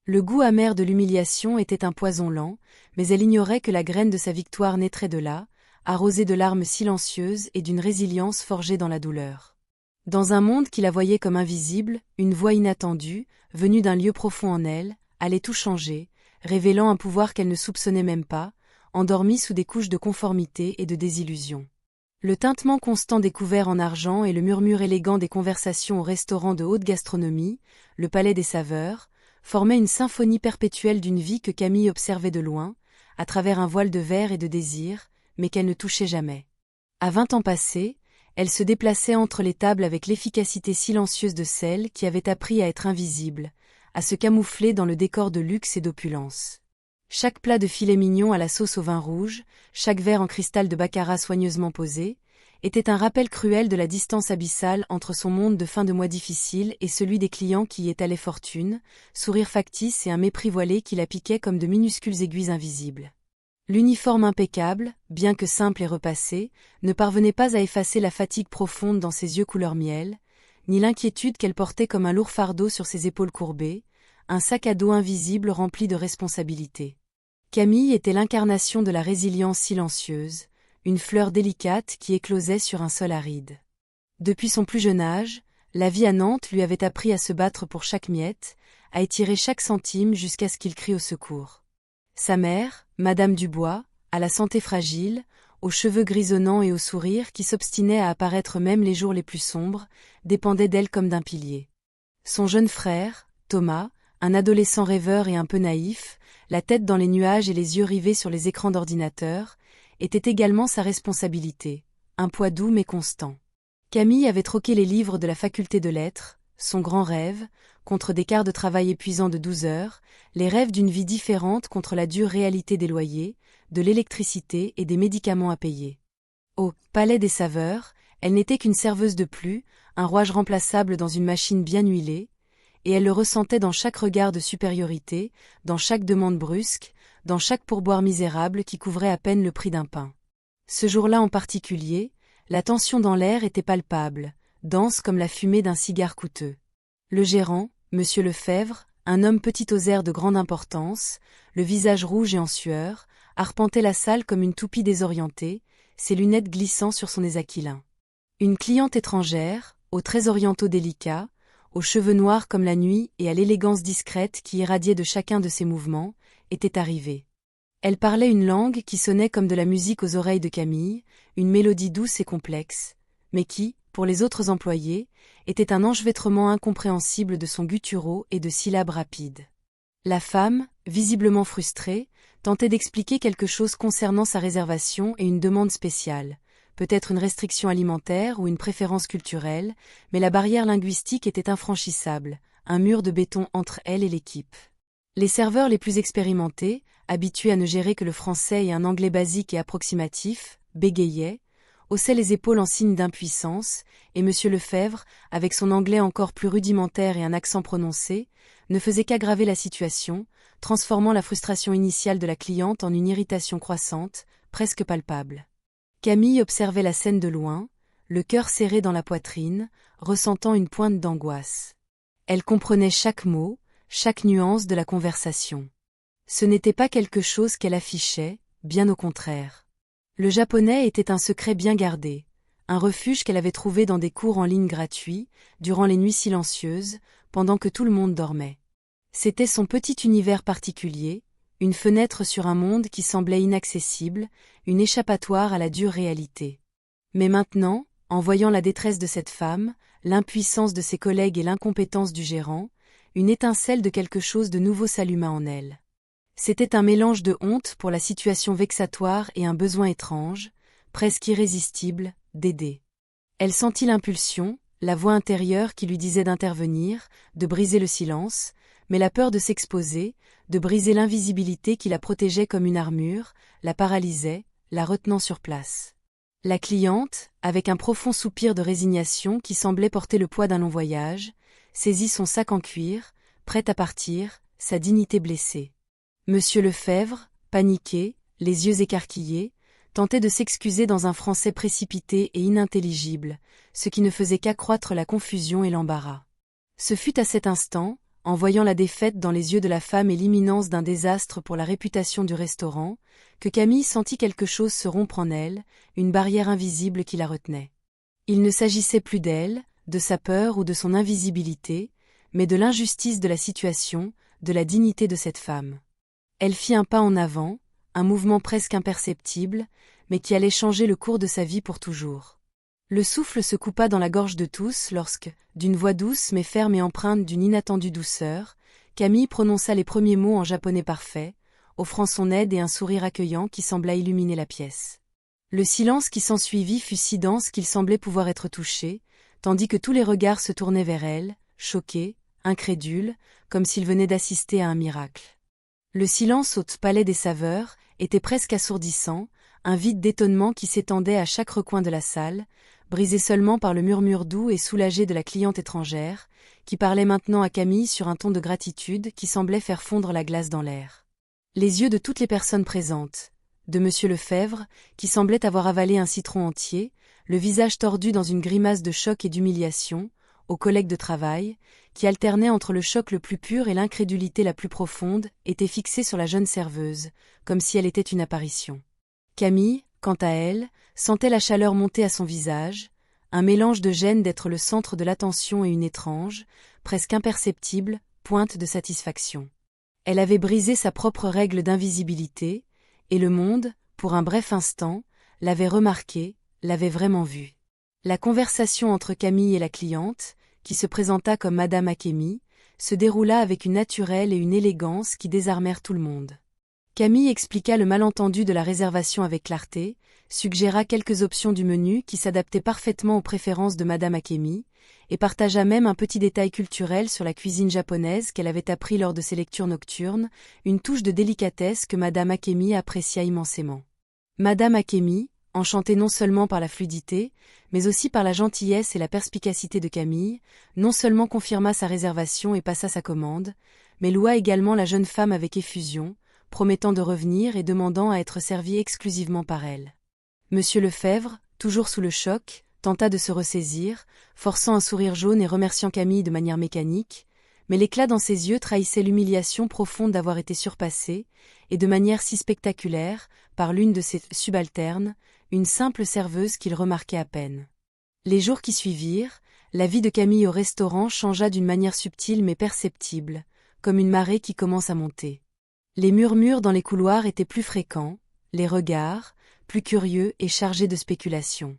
Le goût amer de l'humiliation était un poison lent, mais elle ignorait que la graine de sa victoire naîtrait de là, arrosée de larmes silencieuses et d'une résilience forgée dans la douleur. Dans un monde qui la voyait comme invisible, une voix inattendue, venue d'un lieu profond en elle, allait tout changer, révélant un pouvoir qu'elle ne soupçonnait même pas, endormie sous des couches de conformité et de désillusion. Le tintement constant des couverts en argent et le murmure élégant des conversations au restaurant de haute gastronomie, le palais des saveurs, formaient une symphonie perpétuelle d'une vie que Camille observait de loin, à travers un voile de verre et de désir, mais qu'elle ne touchait jamais. À 20 ans passés, elle se déplaçait entre les tables avec l'efficacité silencieuse de celle qui avait appris à être invisible, à se camoufler dans le décor de luxe et d'opulence. Chaque plat de filet mignon à la sauce au vin rouge, chaque verre en cristal de baccarat soigneusement posé, était un rappel cruel de la distance abyssale entre son monde de fin de mois difficile et celui des clients qui y étalaient fortune, sourire factice et un mépris voilé qui la piquaient comme de minuscules aiguilles invisibles. L'uniforme impeccable, bien que simple et repassé, ne parvenait pas à effacer la fatigue profonde dans ses yeux couleur miel, ni l'inquiétude qu'elle portait comme un lourd fardeau sur ses épaules courbées, un sac à dos invisible rempli de responsabilités. Camille était l'incarnation de la résilience silencieuse, une fleur délicate qui éclosait sur un sol aride. Depuis son plus jeune âge, la vie à Nantes lui avait appris à se battre pour chaque miette, à étirer chaque centime jusqu'à ce qu'il crie au secours. Sa mère, Madame Dubois, à la santé fragile, aux cheveux grisonnants et au sourire qui s'obstinait à apparaître même les jours les plus sombres, dépendait d'elle comme d'un pilier. Son jeune frère, Thomas, un adolescent rêveur et un peu naïf, la tête dans les nuages et les yeux rivés sur les écrans d'ordinateur, était également sa responsabilité, un poids doux mais constant. Camille avait troqué les livres de la faculté de lettres, son grand rêve, contre des quarts de travail épuisants de 12 heures, les rêves d'une vie différente contre la dure réalité des loyers, de l'électricité et des médicaments à payer. Au palais des saveurs, elle n'était qu'une serveuse de plus, un rouage remplaçable dans une machine bien huilée, et elle le ressentait dans chaque regard de supériorité, dans chaque demande brusque, dans chaque pourboire misérable qui couvrait à peine le prix d'un pain. Ce jour-là en particulier, la tension dans l'air était palpable, dense comme la fumée d'un cigare coûteux. Le gérant, Monsieur Lefebvre, un homme petit aux airs de grande importance, le visage rouge et en sueur, arpentait la salle comme une toupie désorientée, ses lunettes glissant sur son nez aquilin. Une cliente étrangère, aux traits orientaux délicats, aux cheveux noirs comme la nuit et à l'élégance discrète qui irradiait de chacun de ses mouvements, était arrivée. Elle parlait une langue qui sonnait comme de la musique aux oreilles de Camille, une mélodie douce et complexe, mais qui, pour les autres employés, était un enchevêtrement incompréhensible de son guttureau et de syllabes rapides. La femme, visiblement frustrée, tentait d'expliquer quelque chose concernant sa réservation et une demande spéciale, peut-être une restriction alimentaire ou une préférence culturelle, mais la barrière linguistique était infranchissable, un mur de béton entre elle et l'équipe. Les serveurs les plus expérimentés, habitués à ne gérer que le français et un anglais basique et approximatif, bégayaient, haussaient les épaules en signe d'impuissance, et M. Lefebvre, avec son anglais encore plus rudimentaire et un accent prononcé, ne faisait qu'aggraver la situation, transformant la frustration initiale de la cliente en une irritation croissante, presque palpable. Camille observait la scène de loin, le cœur serré dans la poitrine, ressentant une pointe d'angoisse. Elle comprenait chaque mot, chaque nuance de la conversation. Ce n'était pas quelque chose qu'elle affichait, bien au contraire. Le japonais était un secret bien gardé, un refuge qu'elle avait trouvé dans des cours en ligne gratuits, durant les nuits silencieuses, pendant que tout le monde dormait. C'était son petit univers particulier, une fenêtre sur un monde qui semblait inaccessible, une échappatoire à la dure réalité. Mais maintenant, en voyant la détresse de cette femme, l'impuissance de ses collègues et l'incompétence du gérant, une étincelle de quelque chose de nouveau s'alluma en elle. C'était un mélange de honte pour la situation vexatoire et un besoin étrange, presque irrésistible, d'aider. Elle sentit l'impulsion, la voix intérieure qui lui disait d'intervenir, de briser le silence, mais la peur de s'exposer, de briser l'invisibilité qui la protégeait comme une armure, la paralysait, la retenant sur place. La cliente, avec un profond soupir de résignation qui semblait porter le poids d'un long voyage, saisit son sac en cuir, prête à partir, sa dignité blessée. Monsieur Lefebvre, paniqué, les yeux écarquillés, tentait de s'excuser dans un français précipité et inintelligible, ce qui ne faisait qu'accroître la confusion et l'embarras. Ce fut à cet instant, en voyant la défaite dans les yeux de la femme et l'imminence d'un désastre pour la réputation du restaurant, que Camille sentit quelque chose se rompre en elle, une barrière invisible qui la retenait. Il ne s'agissait plus d'elle, de sa peur ou de son invisibilité, mais de l'injustice de la situation, de la dignité de cette femme. Elle fit un pas en avant, un mouvement presque imperceptible, mais qui allait changer le cours de sa vie pour toujours. Le souffle se coupa dans la gorge de tous lorsque, d'une voix douce mais ferme et empreinte d'une inattendue douceur, Camille prononça les premiers mots en japonais parfait, offrant son aide et un sourire accueillant qui sembla illuminer la pièce. Le silence qui s'ensuivit fut si dense qu'il semblait pouvoir être touché, tandis que tous les regards se tournaient vers elle, choqués, incrédules, comme s'ils venaient d'assister à un miracle. Le silence au palais des saveurs était presque assourdissant, un vide d'étonnement qui s'étendait à chaque recoin de la salle, brisé seulement par le murmure doux et soulagé de la cliente étrangère, qui parlait maintenant à Camille sur un ton de gratitude qui semblait faire fondre la glace dans l'air. Les yeux de toutes les personnes présentes, de Monsieur Lefebvre, qui semblait avoir avalé un citron entier, le visage tordu dans une grimace de choc et d'humiliation, aux collègues de travail, qui alternaient entre le choc le plus pur et l'incrédulité la plus profonde, étaient fixés sur la jeune serveuse, comme si elle était une apparition. Camille, quant à elle, sentait la chaleur monter à son visage, un mélange de gêne d'être le centre de l'attention et une étrange, presque imperceptible, pointe de satisfaction. Elle avait brisé sa propre règle d'invisibilité, et le monde, pour un bref instant, l'avait remarqué, l'avait vraiment vue. La conversation entre Camille et la cliente, qui se présenta comme Madame Akemi, se déroula avec une naturelle et une élégance qui désarmèrent tout le monde. Camille expliqua le malentendu de la réservation avec clarté, suggéra quelques options du menu qui s'adaptaient parfaitement aux préférences de Madame Akemi, et partagea même un petit détail culturel sur la cuisine japonaise qu'elle avait appris lors de ses lectures nocturnes, une touche de délicatesse que Madame Akemi apprécia immensément. Madame Akemi, enchantée non seulement par la fluidité, mais aussi par la gentillesse et la perspicacité de Camille, non seulement confirma sa réservation et passa sa commande, mais loua également la jeune femme avec effusion, promettant de revenir et demandant à être servie exclusivement par elle. Monsieur Lefebvre, toujours sous le choc, tenta de se ressaisir, forçant un sourire jaune et remerciant Camille de manière mécanique, mais l'éclat dans ses yeux trahissait l'humiliation profonde d'avoir été surpassé, et de manière si spectaculaire, par l'une de ses subalternes, une simple serveuse qu'il remarquait à peine. Les jours qui suivirent, la vie de Camille au restaurant changea d'une manière subtile mais perceptible, comme une marée qui commence à monter. Les murmures dans les couloirs étaient plus fréquents, les regards, plus curieux et chargés de spéculations.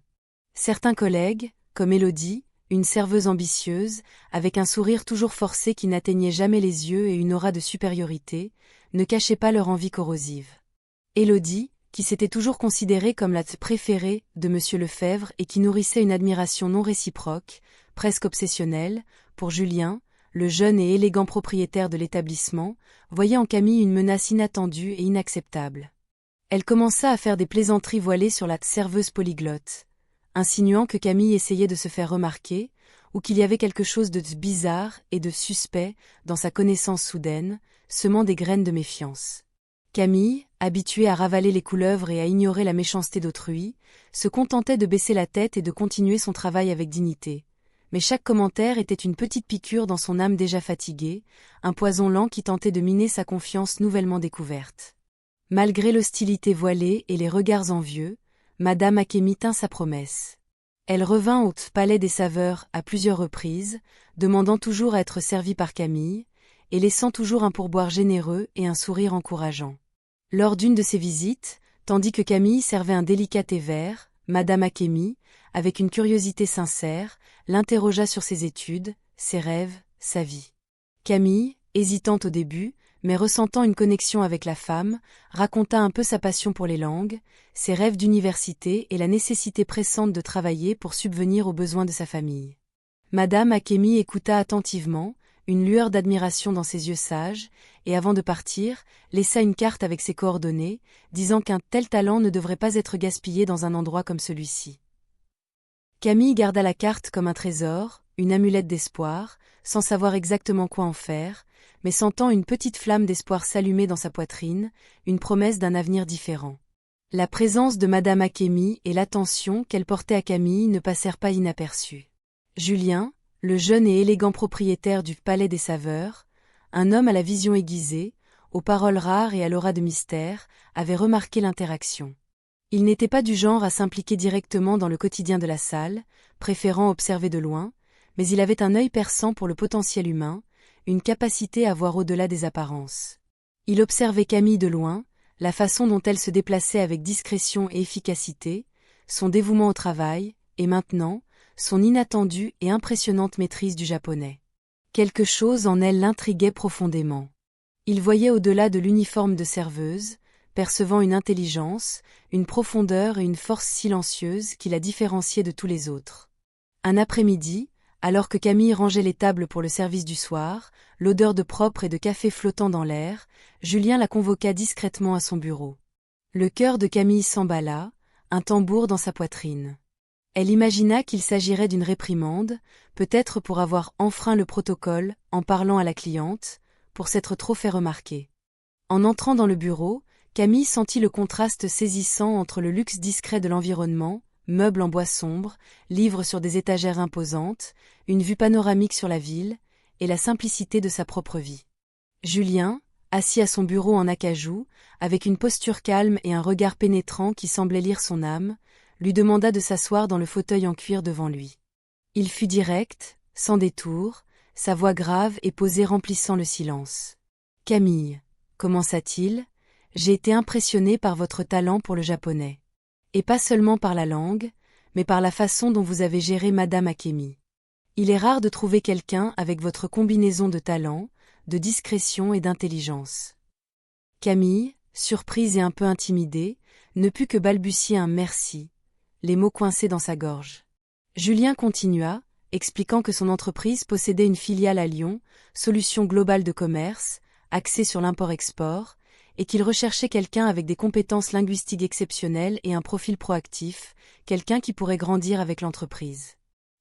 Certains collègues, comme Élodie, une serveuse ambitieuse, avec un sourire toujours forcé qui n'atteignait jamais les yeux et une aura de supériorité, ne cachaient pas leur envie corrosive. Élodie, qui s'était toujours considérée comme la préférée de Monsieur Lefebvre et qui nourrissait une admiration non réciproque, presque obsessionnelle, pour Julien, le jeune et élégant propriétaire de l'établissement, voyait en Camille une menace inattendue et inacceptable. Elle commença à faire des plaisanteries voilées sur la serveuse polyglotte, insinuant que Camille essayait de se faire remarquer, ou qu'il y avait quelque chose de bizarre et de suspect dans sa connaissance soudaine, semant des graines de méfiance. Camille, habituée à ravaler les couleuvres et à ignorer la méchanceté d'autrui, se contentait de baisser la tête et de continuer son travail avec dignité. Mais chaque commentaire était une petite piqûre dans son âme déjà fatiguée, un poison lent qui tentait de miner sa confiance nouvellement découverte. Malgré l'hostilité voilée et les regards envieux, Madame Akemi tint sa promesse. Elle revint au palais des saveurs à plusieurs reprises, demandant toujours à être servie par Camille, et laissant toujours un pourboire généreux et un sourire encourageant. Lors d'une de ses visites, tandis que Camille servait un délicat thé vert, Madame Akemi, avec une curiosité sincère, l'interrogea sur ses études, ses rêves, sa vie. Camille, hésitante au début, mais ressentant une connexion avec la femme, raconta un peu sa passion pour les langues, ses rêves d'université et la nécessité pressante de travailler pour subvenir aux besoins de sa famille. Madame Akemi écouta attentivement, une lueur d'admiration dans ses yeux sages, et avant de partir, laissa une carte avec ses coordonnées, disant qu'un tel talent ne devrait pas être gaspillé dans un endroit comme celui-ci. Camille garda la carte comme un trésor, une amulette d'espoir, sans savoir exactement quoi en faire, mais sentant une petite flamme d'espoir s'allumer dans sa poitrine, une promesse d'un avenir différent. La présence de Madame Akemi et l'attention qu'elle portait à Camille ne passèrent pas inaperçues. Julien, le jeune et élégant propriétaire du Palais des Saveurs, Un homme à la vision aiguisée, aux paroles rares et à l'aura de mystère, avait remarqué l'interaction. Il n'était pas du genre à s'impliquer directement dans le quotidien de la salle, préférant observer de loin, mais il avait un œil perçant pour le potentiel humain, une capacité à voir au-delà des apparences. Il observait Camille de loin, la façon dont elle se déplaçait avec discrétion et efficacité, son dévouement au travail, et maintenant, son inattendue et impressionnante maîtrise du japonais. Quelque chose en elle l'intriguait profondément. Il voyait au-delà de l'uniforme de serveuse, percevant une intelligence, une profondeur et une force silencieuse qui la différenciaient de tous les autres. Un après-midi, alors que Camille rangeait les tables pour le service du soir, l'odeur de propre et de café flottant dans l'air, Julien la convoqua discrètement à son bureau. Le cœur de Camille s'emballa, un tambour dans sa poitrine. Elle imagina qu'il s'agirait d'une réprimande, peut-être pour avoir enfreint le protocole en parlant à la cliente, pour s'être trop fait remarquer. En entrant dans le bureau, Camille sentit le contraste saisissant entre le luxe discret de l'environnement, meubles en bois sombre, livres sur des étagères imposantes, une vue panoramique sur la ville, et la simplicité de sa propre vie. Julien, assis à son bureau en acajou, avec une posture calme et un regard pénétrant qui semblait lire son âme, lui demanda de s'asseoir dans le fauteuil en cuir devant lui. Il fut direct, sans détour, sa voix grave et posée remplissant le silence. « Camille, commença-t-il, j'ai été impressionné par votre talent pour le japonais. Et pas seulement par la langue, mais par la façon dont vous avez géré Madame Akemi. Il est rare de trouver quelqu'un avec votre combinaison de talent, de discrétion et d'intelligence. » Camille, surprise et un peu intimidée, ne put que balbutier un merci, les mots coincés dans sa gorge. Julien continua, expliquant que son entreprise possédait une filiale à Lyon, solution globale de commerce, axée sur l'import-export, et qu'il recherchait quelqu'un avec des compétences linguistiques exceptionnelles et un profil proactif, quelqu'un qui pourrait grandir avec l'entreprise.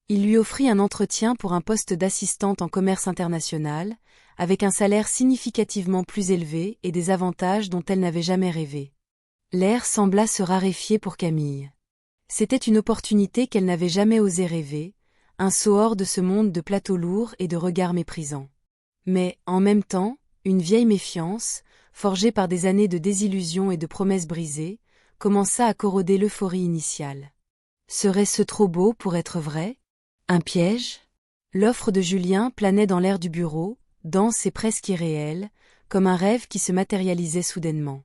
Il lui offrit un entretien pour un poste d'assistante en commerce international, avec un salaire significativement plus élevé et des avantages dont elle n'avait jamais rêvé. L'air sembla se raréfier pour Camille. C'était une opportunité qu'elle n'avait jamais osé rêver, un saut hors de ce monde de plateaux lourds et de regards méprisants. Mais, en même temps, une vieille méfiance, forgée par des années de désillusions et de promesses brisées, commença à corroder l'euphorie initiale. Serait-ce trop beau pour être vrai? Un piège? L'offre de Julien planait dans l'air du bureau, dense et presque irréelle, comme un rêve qui se matérialisait soudainement.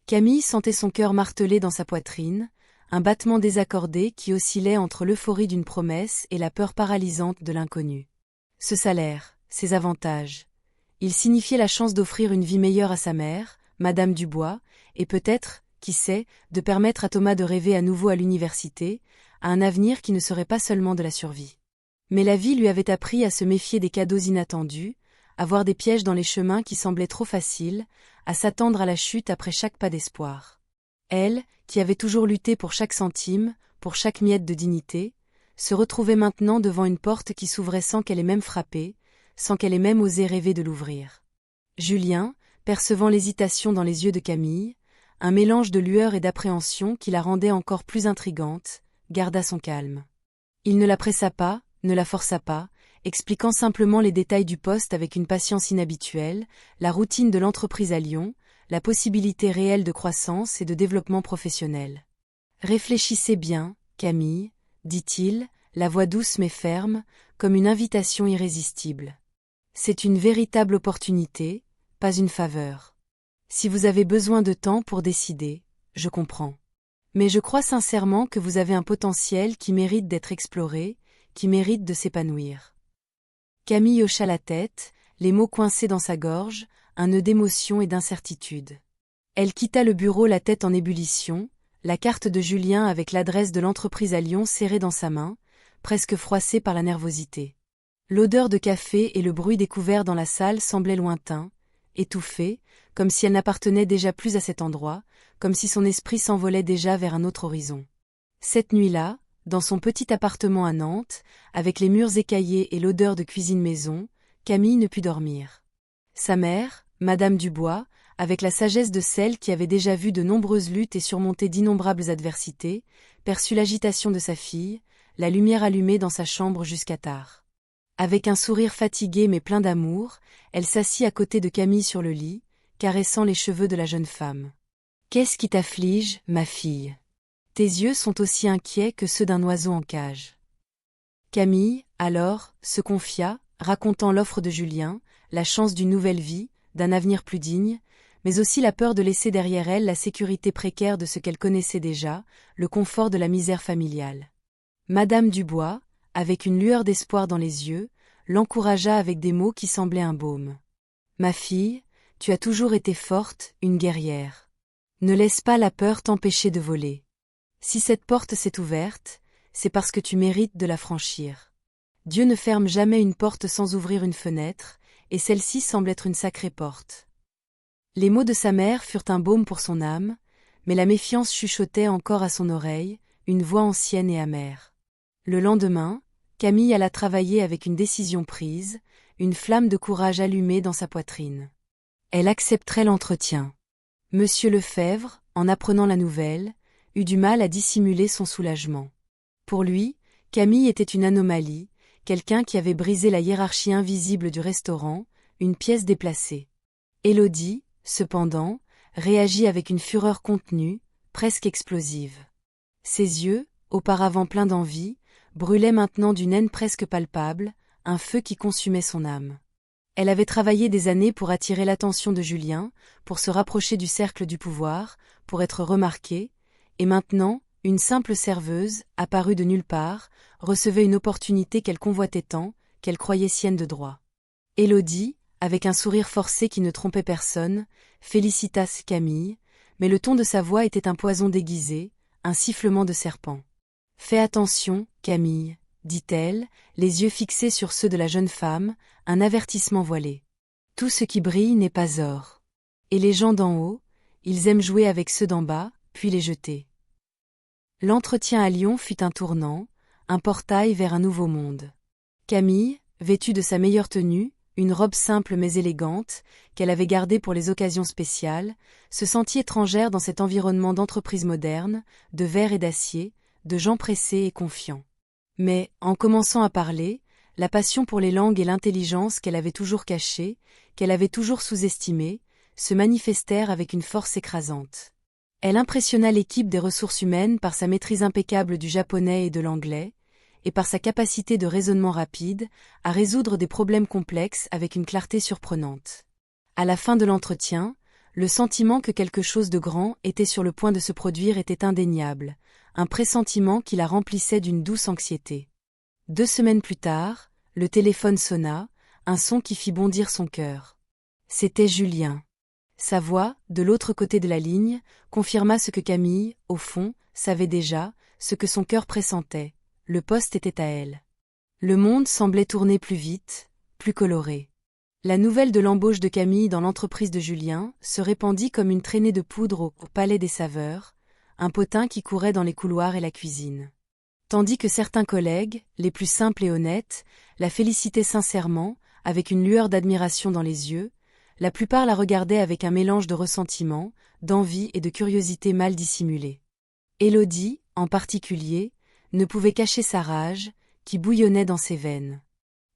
Camille sentait son cœur martelé dans sa poitrine, un battement désaccordé qui oscillait entre l'euphorie d'une promesse et la peur paralysante de l'inconnu. Ce salaire, ces avantages, ils signifiaient la chance d'offrir une vie meilleure à sa mère, Madame Dubois, et peut-être, qui sait, de permettre à Thomas de rêver à nouveau à l'université, à un avenir qui ne serait pas seulement de la survie. Mais la vie lui avait appris à se méfier des cadeaux inattendus, à voir des pièges dans les chemins qui semblaient trop faciles, à s'attendre à la chute après chaque pas d'espoir. Elle, qui avait toujours lutté pour chaque centime, pour chaque miette de dignité, se retrouvait maintenant devant une porte qui s'ouvrait sans qu'elle ait même frappé, sans qu'elle ait même osé rêver de l'ouvrir. Julien, percevant l'hésitation dans les yeux de Camille, un mélange de lueur et d'appréhension qui la rendait encore plus intrigante, garda son calme. Il ne la pressa pas, ne la força pas, expliquant simplement les détails du poste avec une patience inhabituelle, la routine de l'entreprise à Lyon, la possibilité réelle de croissance et de développement professionnel. « Réfléchissez bien, Camille, » dit-il, la voix douce mais ferme, comme une invitation irrésistible. C'est une véritable opportunité, pas une faveur. Si vous avez besoin de temps pour décider, je comprends. Mais je crois sincèrement que vous avez un potentiel qui mérite d'être exploré, qui mérite de s'épanouir. Camille hocha la tête, les mots coincés dans sa gorge, un nœud d'émotion et d'incertitude. Elle quitta le bureau la tête en ébullition, la carte de Julien avec l'adresse de l'entreprise à Lyon serrée dans sa main, presque froissée par la nervosité. L'odeur de café et le bruit des couverts dans la salle semblaient lointains, étouffés, comme si elle n'appartenait déjà plus à cet endroit, comme si son esprit s'envolait déjà vers un autre horizon. Cette nuit-là, dans son petit appartement à Nantes, avec les murs écaillés et l'odeur de cuisine maison, Camille ne put dormir. Sa mère, Madame Dubois, avec la sagesse de celle qui avait déjà vu de nombreuses luttes et surmonté d'innombrables adversités, perçut l'agitation de sa fille, la lumière allumée dans sa chambre jusqu'à tard. Avec un sourire fatigué mais plein d'amour, elle s'assit à côté de Camille sur le lit, caressant les cheveux de la jeune femme. « Qu'est-ce qui t'afflige, ma fille ? Tes yeux sont aussi inquiets que ceux d'un oiseau en cage. » Camille, alors, se confia, racontant l'offre de Julien, la chance d'une nouvelle vie, d'un avenir plus digne, mais aussi la peur de laisser derrière elle la sécurité précaire de ce qu'elle connaissait déjà, le confort de la misère familiale. Madame Dubois, avec une lueur d'espoir dans les yeux, l'encouragea avec des mots qui semblaient un baume. « Ma fille, tu as toujours été forte, une guerrière. Ne laisse pas la peur t'empêcher de voler. Si cette porte s'est ouverte, c'est parce que tu mérites de la franchir. Dieu ne ferme jamais une porte sans ouvrir une fenêtre, et celle-ci semble être une sacrée porte. » Les mots de sa mère furent un baume pour son âme, mais la méfiance chuchotait encore à son oreille, une voix ancienne et amère. Le lendemain, Camille alla travailler avec une décision prise, une flamme de courage allumée dans sa poitrine. Elle accepterait l'entretien. Monsieur Lefebvre, en apprenant la nouvelle, eut du mal à dissimuler son soulagement. Pour lui, Camille était une anomalie, quelqu'un qui avait brisé la hiérarchie invisible du restaurant, une pièce déplacée. Élodie, cependant, réagit avec une fureur contenue, presque explosive. Ses yeux, auparavant pleins d'envie, brûlaient maintenant d'une haine presque palpable, un feu qui consumait son âme. Elle avait travaillé des années pour attirer l'attention de Julien, pour se rapprocher du cercle du pouvoir, pour être remarquée, et maintenant, une simple serveuse, apparue de nulle part, recevait une opportunité qu'elle convoitait tant, qu'elle croyait sienne de droit. Élodie, avec un sourire forcé qui ne trompait personne, félicita Camille, mais le ton de sa voix était un poison déguisé, un sifflement de serpent. « Fais attention, Camille, » dit-elle, les yeux fixés sur ceux de la jeune femme, un avertissement voilé. « Tout ce qui brille n'est pas or. Et les gens d'en haut, ils aiment jouer avec ceux d'en bas, puis les jeter. » L'entretien à Lyon fut un tournant, un portail vers un nouveau monde. Camille, vêtue de sa meilleure tenue, une robe simple mais élégante, qu'elle avait gardée pour les occasions spéciales, se sentit étrangère dans cet environnement d'entreprise moderne, de verre et d'acier, de gens pressés et confiants. Mais, en commençant à parler, la passion pour les langues et l'intelligence qu'elle avait toujours cachée, qu'elle avait toujours sous-estimée, se manifestèrent avec une force écrasante. Elle impressionna l'équipe des ressources humaines par sa maîtrise impeccable du japonais et de l'anglais, et par sa capacité de raisonnement rapide, à résoudre des problèmes complexes avec une clarté surprenante. À la fin de l'entretien, le sentiment que quelque chose de grand était sur le point de se produire était indéniable, un pressentiment qui la remplissait d'une douce anxiété. 2 semaines plus tard, le téléphone sonna, un son qui fit bondir son cœur. C'était Julien. Sa voix, de l'autre côté de la ligne, confirma ce que Camille, au fond, savait déjà, ce que son cœur pressentait. Le poste était à elle. Le monde semblait tourner plus vite, plus coloré. La nouvelle de l'embauche de Camille dans l'entreprise de Julien se répandit comme une traînée de poudre au palais des saveurs, un potin qui courait dans les couloirs et la cuisine. Tandis que certains collègues, les plus simples et honnêtes, la félicitaient sincèrement, avec une lueur d'admiration dans les yeux, la plupart la regardaient avec un mélange de ressentiment, d'envie et de curiosité mal dissimulée. Élodie, en particulier, ne pouvait cacher sa rage, qui bouillonnait dans ses veines.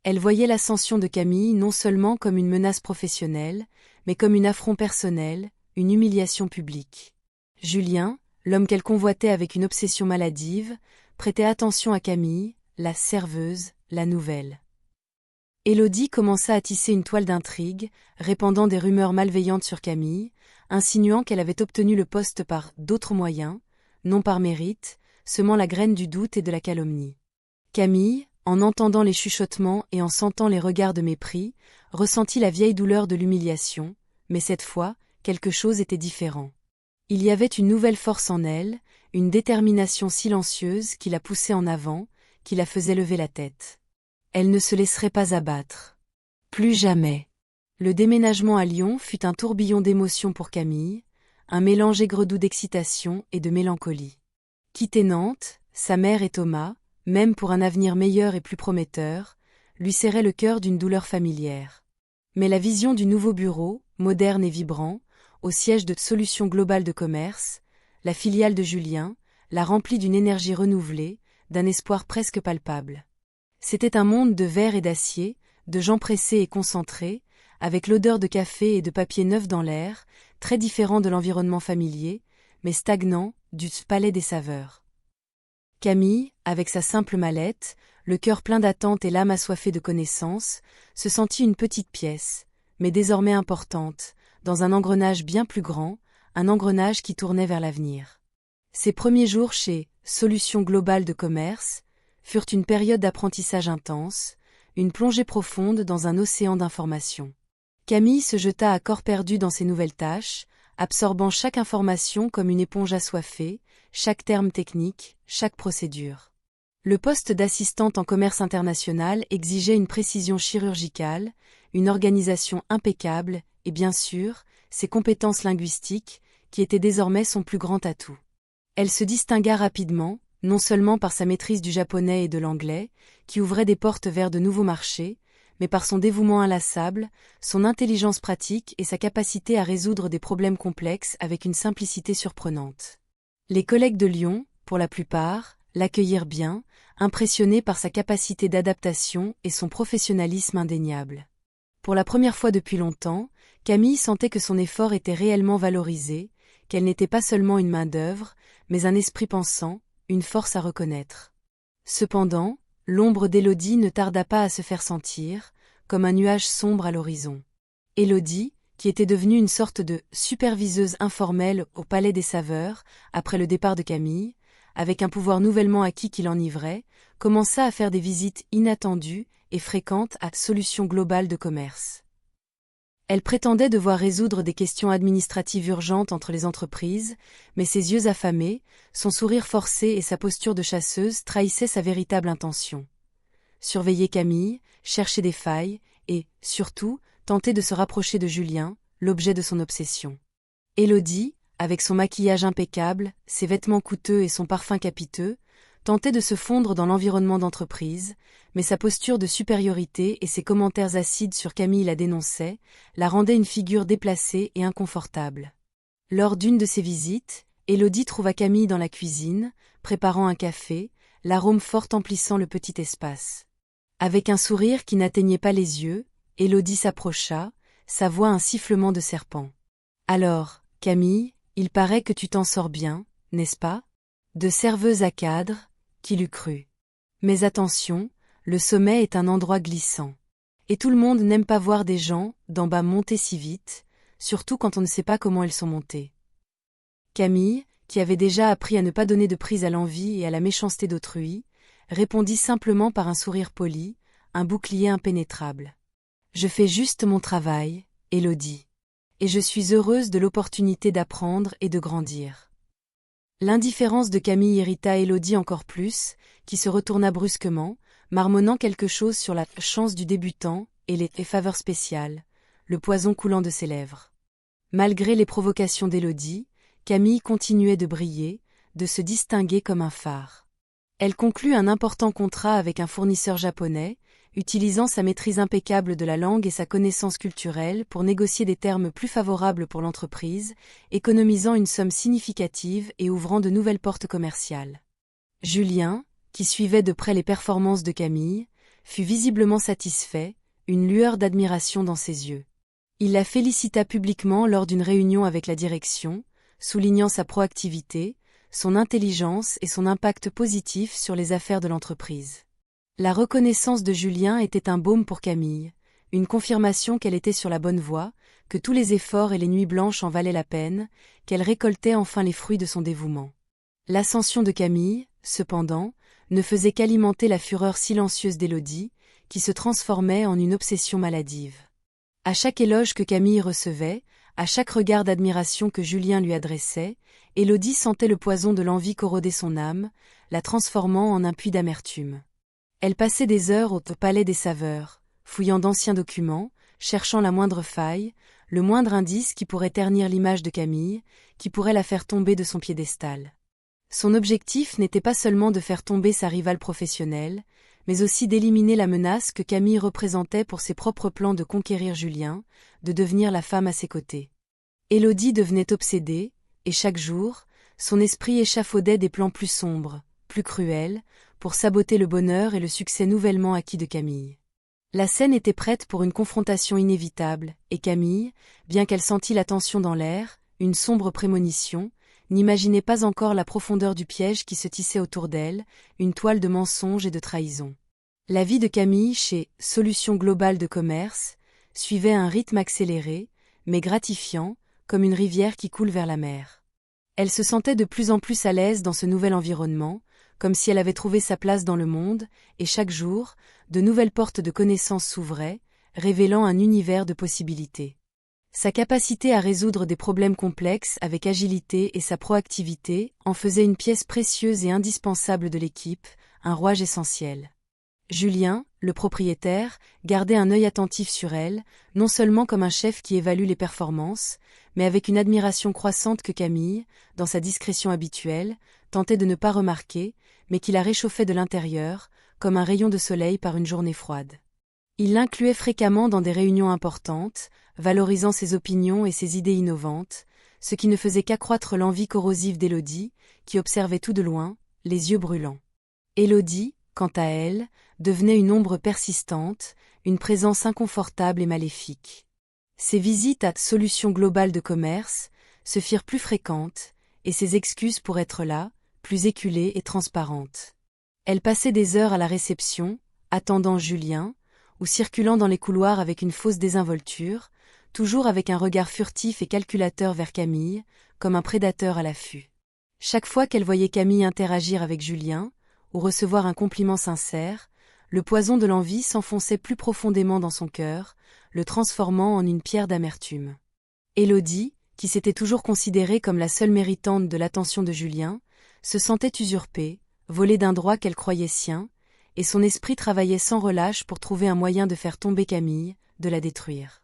Elle voyait l'ascension de Camille non seulement comme une menace professionnelle, mais comme un affront personnel, une humiliation publique. Julien, l'homme qu'elle convoitait avec une obsession maladive, prêtait attention à Camille, la serveuse, la nouvelle. Élodie commença à tisser une toile d'intrigue, répandant des rumeurs malveillantes sur Camille, insinuant qu'elle avait obtenu le poste par d'autres moyens, non par mérite, semant la graine du doute et de la calomnie. Camille, en entendant les chuchotements et en sentant les regards de mépris, ressentit la vieille douleur de l'humiliation, mais cette fois, quelque chose était différent. Il y avait une nouvelle force en elle, une détermination silencieuse qui la poussait en avant, qui la faisait lever la tête. Elle ne se laisserait pas abattre. Plus jamais. Le déménagement à Lyon fut un tourbillon d'émotions pour Camille, un mélange aigre-doux d'excitation et de mélancolie. Quitter Nantes, sa mère et Thomas, même pour un avenir meilleur et plus prometteur, lui serrait le cœur d'une douleur familière. Mais la vision du nouveau bureau, moderne et vibrant, au siège de Solutions Globales de Commerce, la filiale de Julien, la remplit d'une énergie renouvelée, d'un espoir presque palpable. C'était un monde de verre et d'acier, de gens pressés et concentrés, avec l'odeur de café et de papier neuf dans l'air, très différent de l'environnement familier, mais stagnant, du palais des saveurs. Camille, avec sa simple mallette, le cœur plein d'attentes et l'âme assoiffée de connaissances, se sentit une petite pièce, mais désormais importante, dans un engrenage bien plus grand, un engrenage qui tournait vers l'avenir. Ses premiers jours chez Solutions Globales de Commerce furent une période d'apprentissage intense, une plongée profonde dans un océan d'informations. Camille se jeta à corps perdu dans ses nouvelles tâches, absorbant chaque information comme une éponge assoiffée, chaque terme technique, chaque procédure. Le poste d'assistante en commerce international exigeait une précision chirurgicale, une organisation impeccable et bien sûr, ses compétences linguistiques, qui étaient désormais son plus grand atout. Elle se distingua rapidement, non seulement par sa maîtrise du japonais et de l'anglais, qui ouvrait des portes vers de nouveaux marchés, mais par son dévouement inlassable, son intelligence pratique et sa capacité à résoudre des problèmes complexes avec une simplicité surprenante. Les collègues de Lyon, pour la plupart, l'accueillirent bien, impressionnés par sa capacité d'adaptation et son professionnalisme indéniable. Pour la première fois depuis longtemps, Camille sentait que son effort était réellement valorisé, qu'elle n'était pas seulement une main-d'œuvre, mais un esprit pensant, une force à reconnaître. Cependant, l'ombre d'Élodie ne tarda pas à se faire sentir, comme un nuage sombre à l'horizon. Élodie, qui était devenue une sorte de superviseuse informelle au Palais des Saveurs, après le départ de Camille, avec un pouvoir nouvellement acquis qui l'enivrait, commença à faire des visites inattendues et fréquentes à Solutions Globales de Commerce. Elle prétendait devoir résoudre des questions administratives urgentes entre les entreprises, mais ses yeux affamés, son sourire forcé et sa posture de chasseuse trahissaient sa véritable intention. Surveiller Camille, chercher des failles, et, surtout, tenter de se rapprocher de Julien, l'objet de son obsession. Élodie, avec son maquillage impeccable, ses vêtements coûteux et son parfum capiteux, tentait de se fondre dans l'environnement d'entreprise, mais sa posture de supériorité et ses commentaires acides sur Camille la dénonçaient, la rendaient une figure déplacée et inconfortable. Lors d'une de ses visites, Élodie trouva Camille dans la cuisine, préparant un café, l'arôme fort emplissant le petit espace. Avec un sourire qui n'atteignait pas les yeux, Élodie s'approcha, sa voix un sifflement de serpent. « Alors, Camille, il paraît que tu t'en sors bien, n'est-ce pas ? De serveuse à cadre, qui l'eût cru. Mais attention, le sommet est un endroit glissant. Et tout le monde n'aime pas voir des gens, d'en bas monter si vite, surtout quand on ne sait pas comment ils sont montés. » Camille, qui avait déjà appris à ne pas donner de prise à l'envie et à la méchanceté d'autrui, répondit simplement par un sourire poli, un bouclier impénétrable. « Je fais juste mon travail, Élodie. Et je suis heureuse de l'opportunité d'apprendre et de grandir. » L'indifférence de Camille irrita Élodie encore plus, qui se retourna brusquement, marmonnant quelque chose sur la chance du débutant et les faveurs spéciales, le poison coulant de ses lèvres. Malgré les provocations d'Élodie, Camille continuait de briller, de se distinguer comme un phare. Elle conclut un important contrat avec un fournisseur japonais, utilisant sa maîtrise impeccable de la langue et sa connaissance culturelle pour négocier des termes plus favorables pour l'entreprise, économisant une somme significative et ouvrant de nouvelles portes commerciales. Julien, qui suivait de près les performances de Camille, fut visiblement satisfait, une lueur d'admiration dans ses yeux. Il la félicita publiquement lors d'une réunion avec la direction, soulignant sa proactivité, son intelligence et son impact positif sur les affaires de l'entreprise. La reconnaissance de Julien était un baume pour Camille, une confirmation qu'elle était sur la bonne voie, que tous les efforts et les nuits blanches en valaient la peine, qu'elle récoltait enfin les fruits de son dévouement. L'ascension de Camille, cependant, ne faisait qu'alimenter la fureur silencieuse d'Élodie, qui se transformait en une obsession maladive. À chaque éloge que Camille recevait, à chaque regard d'admiration que Julien lui adressait, Élodie sentait le poison de l'envie corroder son âme, la transformant en un puits d'amertume. Elle passait des heures au Palais des Saveurs, fouillant d'anciens documents, cherchant la moindre faille, le moindre indice qui pourrait ternir l'image de Camille, qui pourrait la faire tomber de son piédestal. Son objectif n'était pas seulement de faire tomber sa rivale professionnelle, mais aussi d'éliminer la menace que Camille représentait pour ses propres plans de conquérir Julien, de devenir la femme à ses côtés. Élodie devenait obsédée, et chaque jour, son esprit échafaudait des plans plus sombres, plus cruels, pour saboter le bonheur et le succès nouvellement acquis de Camille. La scène était prête pour une confrontation inévitable, et Camille, bien qu'elle sentît la tension dans l'air, une sombre prémonition, n'imaginait pas encore la profondeur du piège qui se tissait autour d'elle, une toile de mensonges et de trahisons. La vie de Camille chez Solutions Globales de Commerce suivait un rythme accéléré, mais gratifiant, comme une rivière qui coule vers la mer. Elle se sentait de plus en plus à l'aise dans ce nouvel environnement, comme si elle avait trouvé sa place dans le monde, et chaque jour, de nouvelles portes de connaissances s'ouvraient, révélant un univers de possibilités. Sa capacité à résoudre des problèmes complexes avec agilité et sa proactivité en faisaient une pièce précieuse et indispensable de l'équipe, un rouage essentiel. Julien, le propriétaire, gardait un œil attentif sur elle, non seulement comme un chef qui évalue les performances, mais avec une admiration croissante que Camille, dans sa discrétion habituelle, tentait de ne pas remarquer, mais qui la réchauffait de l'intérieur, comme un rayon de soleil par une journée froide. Il l'incluait fréquemment dans des réunions importantes, valorisant ses opinions et ses idées innovantes, ce qui ne faisait qu'accroître l'envie corrosive d'Élodie, qui observait tout de loin, les yeux brûlants. Élodie, quant à elle, devenait une ombre persistante, une présence inconfortable et maléfique. Ses visites à Solutions Globales de Commerce se firent plus fréquentes, et ses excuses pour être là, plus éculées et transparentes. Elle passait des heures à la réception, attendant Julien, ou circulant dans les couloirs avec une fausse désinvolture, toujours avec un regard furtif et calculateur vers Camille, comme un prédateur à l'affût. Chaque fois qu'elle voyait Camille interagir avec Julien, ou recevoir un compliment sincère, le poison de l'envie s'enfonçait plus profondément dans son cœur, le transformant en une pierre d'amertume. Élodie, qui s'était toujours considérée comme la seule méritante de l'attention de Julien, se sentait usurpée, volée d'un droit qu'elle croyait sien, et son esprit travaillait sans relâche pour trouver un moyen de faire tomber Camille, de la détruire.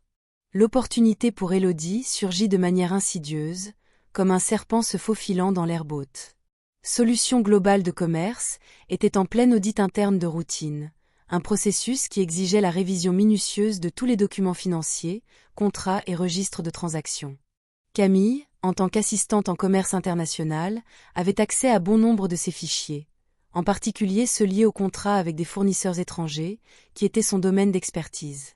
L'opportunité pour Élodie surgit de manière insidieuse, comme un serpent se faufilant dans l'herbe haute. Solutions Globales de Commerce était en plein audit interne de routine, un processus qui exigeait la révision minutieuse de tous les documents financiers, contrats et registres de transactions. Camille, en tant qu'assistante en commerce international, avait accès à bon nombre de ces fichiers, en particulier ceux liés aux contrats avec des fournisseurs étrangers, qui étaient son domaine d'expertise.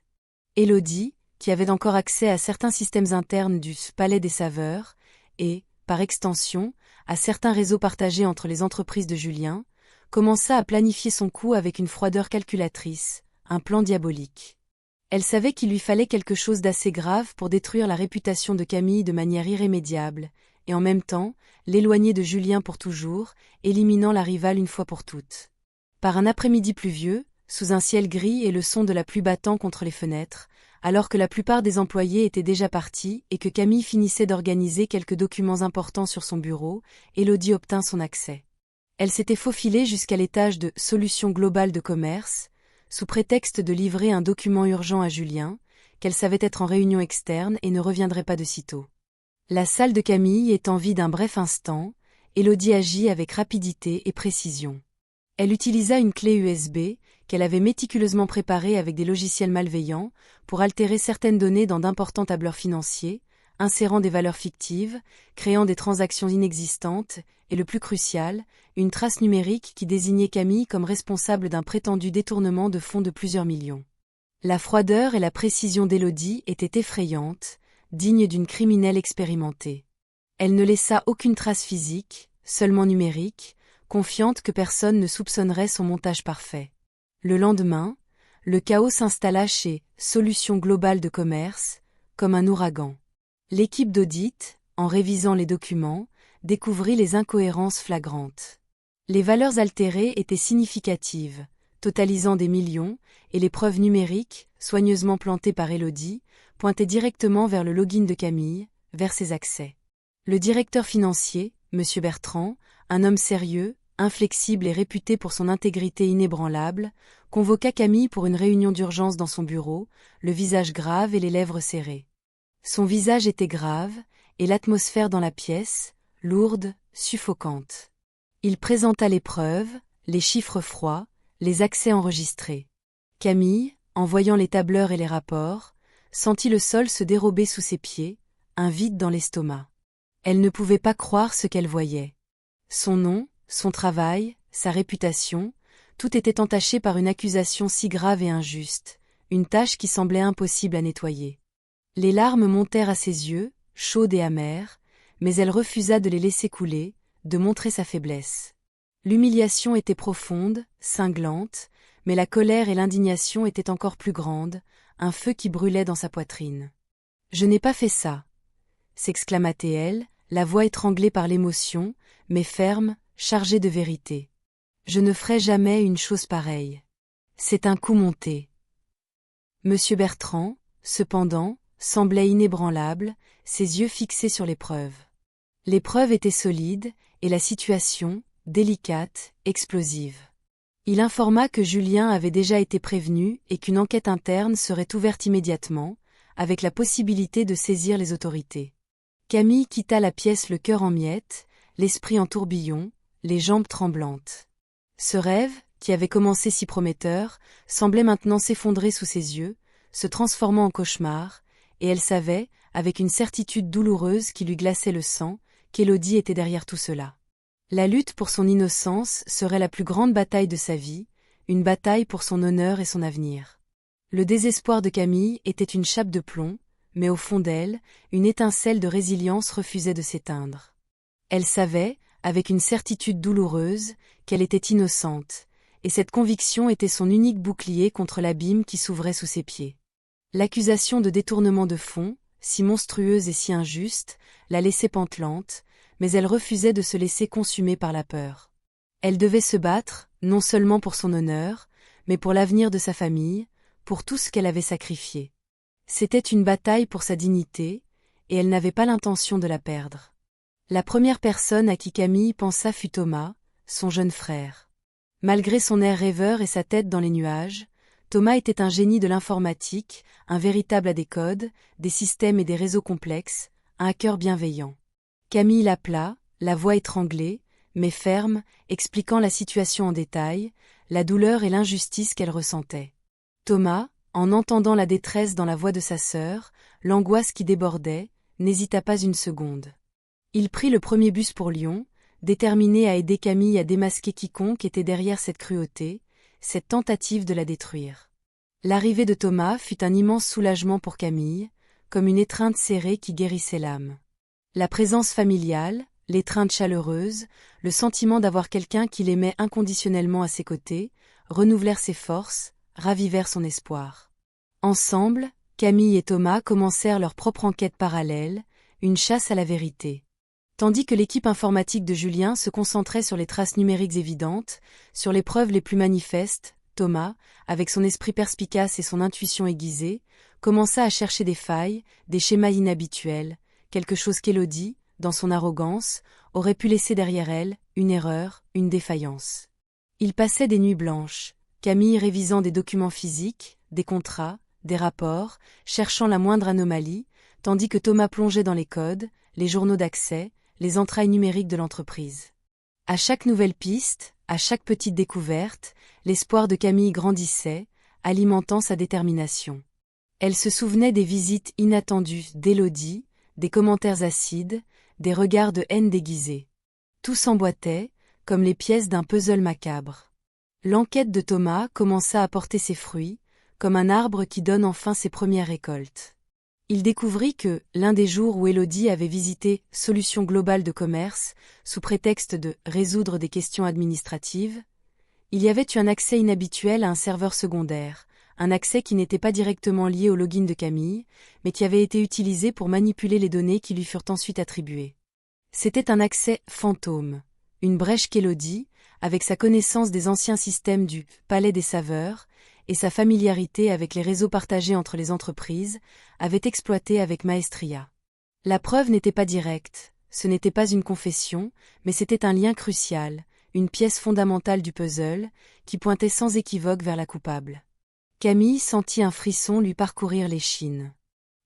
Élodie, qui avait encore accès à certains systèmes internes du Palais des Saveurs, et, par extension, à certains réseaux partagés entre les entreprises de Julien, commença à planifier son coup avec une froideur calculatrice, un plan diabolique. Elle savait qu'il lui fallait quelque chose d'assez grave pour détruire la réputation de Camille de manière irrémédiable, et en même temps, l'éloigner de Julien pour toujours, éliminant la rivale une fois pour toutes. Par un après-midi pluvieux, sous un ciel gris et le son de la pluie battant contre les fenêtres, alors que la plupart des employés étaient déjà partis et que Camille finissait d'organiser quelques documents importants sur son bureau, Élodie obtint son accès. Elle s'était faufilée jusqu'à l'étage de Solutions Globales de Commerce, sous prétexte de livrer un document urgent à Julien, qu'elle savait être en réunion externe et ne reviendrait pas de sitôt. La salle de Camille étant vide un bref instant, Élodie agit avec rapidité et précision. Elle utilisa une clé USB, qu'elle avait méticuleusement préparée avec des logiciels malveillants, pour altérer certaines données dans d'importants tableurs financiers, insérant des valeurs fictives, créant des transactions inexistantes, et le plus crucial, une trace numérique qui désignait Camille comme responsable d'un prétendu détournement de fonds de plusieurs millions. La froideur et la précision d'Élodie étaient effrayantes, dignes d'une criminelle expérimentée. Elle ne laissa aucune trace physique, seulement numérique, confiante que personne ne soupçonnerait son montage parfait. Le lendemain, le chaos s'installa chez Solutions Globales de Commerce, comme un ouragan. L'équipe d'audit, en révisant les documents, découvrit les incohérences flagrantes. Les valeurs altérées étaient significatives, totalisant des millions, et les preuves numériques, soigneusement plantées par Élodie, pointaient directement vers le login de Camille, vers ses accès. Le directeur financier, M. Bertrand, un homme sérieux, inflexible et réputé pour son intégrité inébranlable, convoqua Camille pour une réunion d'urgence dans son bureau, le visage grave et les lèvres serrées. Son visage était grave, et l'atmosphère dans la pièce, lourde, suffocante. Il présenta les preuves, les chiffres froids, les accès enregistrés. Camille, en voyant les tableurs et les rapports, sentit le sol se dérober sous ses pieds, un vide dans l'estomac. Elle ne pouvait pas croire ce qu'elle voyait. Son nom, son travail, sa réputation, Tout était entaché par une accusation si grave et injuste, une tâche qui semblait impossible à nettoyer. Les larmes montèrent à ses yeux, chaudes et amères, mais elle refusa de les laisser couler, de montrer sa faiblesse. L'humiliation était profonde, cinglante, mais la colère et l'indignation étaient encore plus grandes, un feu qui brûlait dans sa poitrine. « Je n'ai pas fait ça !» s'exclama-t-elle, la voix étranglée par l'émotion, mais ferme, chargée de vérité. « Je ne ferai jamais une chose pareille. C'est un coup monté. » Monsieur Bertrand, cependant, semblait inébranlable, ses yeux fixés sur l'épreuve. L'épreuve était solide, et la situation, délicate, explosive. Il informa que Julien avait déjà été prévenu et qu'une enquête interne serait ouverte immédiatement, avec la possibilité de saisir les autorités. Camille quitta la pièce le cœur en miettes, l'esprit en tourbillon, les jambes tremblantes. Ce rêve, qui avait commencé si prometteur, semblait maintenant s'effondrer sous ses yeux, se transformant en cauchemar, et elle savait, avec une certitude douloureuse qui lui glaçait le sang, qu'Élodie était derrière tout cela. La lutte pour son innocence serait la plus grande bataille de sa vie, une bataille pour son honneur et son avenir. Le désespoir de Camille était une chape de plomb, mais au fond d'elle, une étincelle de résilience refusait de s'éteindre. Elle savait, avec une certitude douloureuse, qu'elle était innocente, et cette conviction était son unique bouclier contre l'abîme qui s'ouvrait sous ses pieds. L'accusation de détournement de fonds, si monstrueuse et si injuste, la laissait pantelante, mais elle refusait de se laisser consumer par la peur. Elle devait se battre, non seulement pour son honneur, mais pour l'avenir de sa famille, pour tout ce qu'elle avait sacrifié. C'était une bataille pour sa dignité, et elle n'avait pas l'intention de la perdre. La première personne à qui Camille pensa fut Thomas, son jeune frère. Malgré son air rêveur et sa tête dans les nuages, Thomas était un génie de l'informatique, un véritable à des codes, des systèmes et des réseaux complexes, un hacker bienveillant. Camille l'appela, la voix étranglée, mais ferme, expliquant la situation en détail, la douleur et l'injustice qu'elle ressentait. Thomas, en entendant la détresse dans la voix de sa sœur, l'angoisse qui débordait, n'hésita pas une seconde. Il prit le premier bus pour Lyon, déterminé à aider Camille à démasquer quiconque était derrière cette cruauté, cette tentative de la détruire. L'arrivée de Thomas fut un immense soulagement pour Camille, comme une étreinte serrée qui guérissait l'âme. La présence familiale, l'étreinte chaleureuse, le sentiment d'avoir quelqu'un qui l'aimait inconditionnellement à ses côtés, renouvelèrent ses forces, ravivèrent son espoir. Ensemble, Camille et Thomas commencèrent leur propre enquête parallèle, une chasse à la vérité. Tandis que l'équipe informatique de Julien se concentrait sur les traces numériques évidentes, sur les preuves les plus manifestes, Thomas, avec son esprit perspicace et son intuition aiguisée, commença à chercher des failles, des schémas inhabituels, quelque chose qu'Élodie, dans son arrogance, aurait pu laisser derrière elle, une erreur, une défaillance. Il passait des nuits blanches, Camille révisant des documents physiques, des contrats, des rapports, cherchant la moindre anomalie, tandis que Thomas plongeait dans les codes, les journaux d'accès, les entrailles numériques de l'entreprise. À chaque nouvelle piste, à chaque petite découverte, l'espoir de Camille grandissait, alimentant sa détermination. Elle se souvenait des visites inattendues d'Élodie, des commentaires acides, des regards de haine déguisés. Tout s'emboîtait, comme les pièces d'un puzzle macabre. L'enquête de Thomas commença à porter ses fruits, comme un arbre qui donne enfin ses premières récoltes. Il découvrit que, l'un des jours où Élodie avait visité Solutions Globales de Commerce, sous prétexte de résoudre des questions administratives, il y avait eu un accès inhabituel à un serveur secondaire, un accès qui n'était pas directement lié au login de Camille, mais qui avait été utilisé pour manipuler les données qui lui furent ensuite attribuées. C'était un accès fantôme, une brèche qu'Élodie, avec sa connaissance des anciens systèmes du « Palais des Saveurs » et sa familiarité avec les réseaux partagés entre les entreprises, avait exploité avec maestria. La preuve n'était pas directe, ce n'était pas une confession, mais c'était un lien crucial, une pièce fondamentale du puzzle, qui pointait sans équivoque vers la coupable. Camille sentit un frisson lui parcourir l'échine.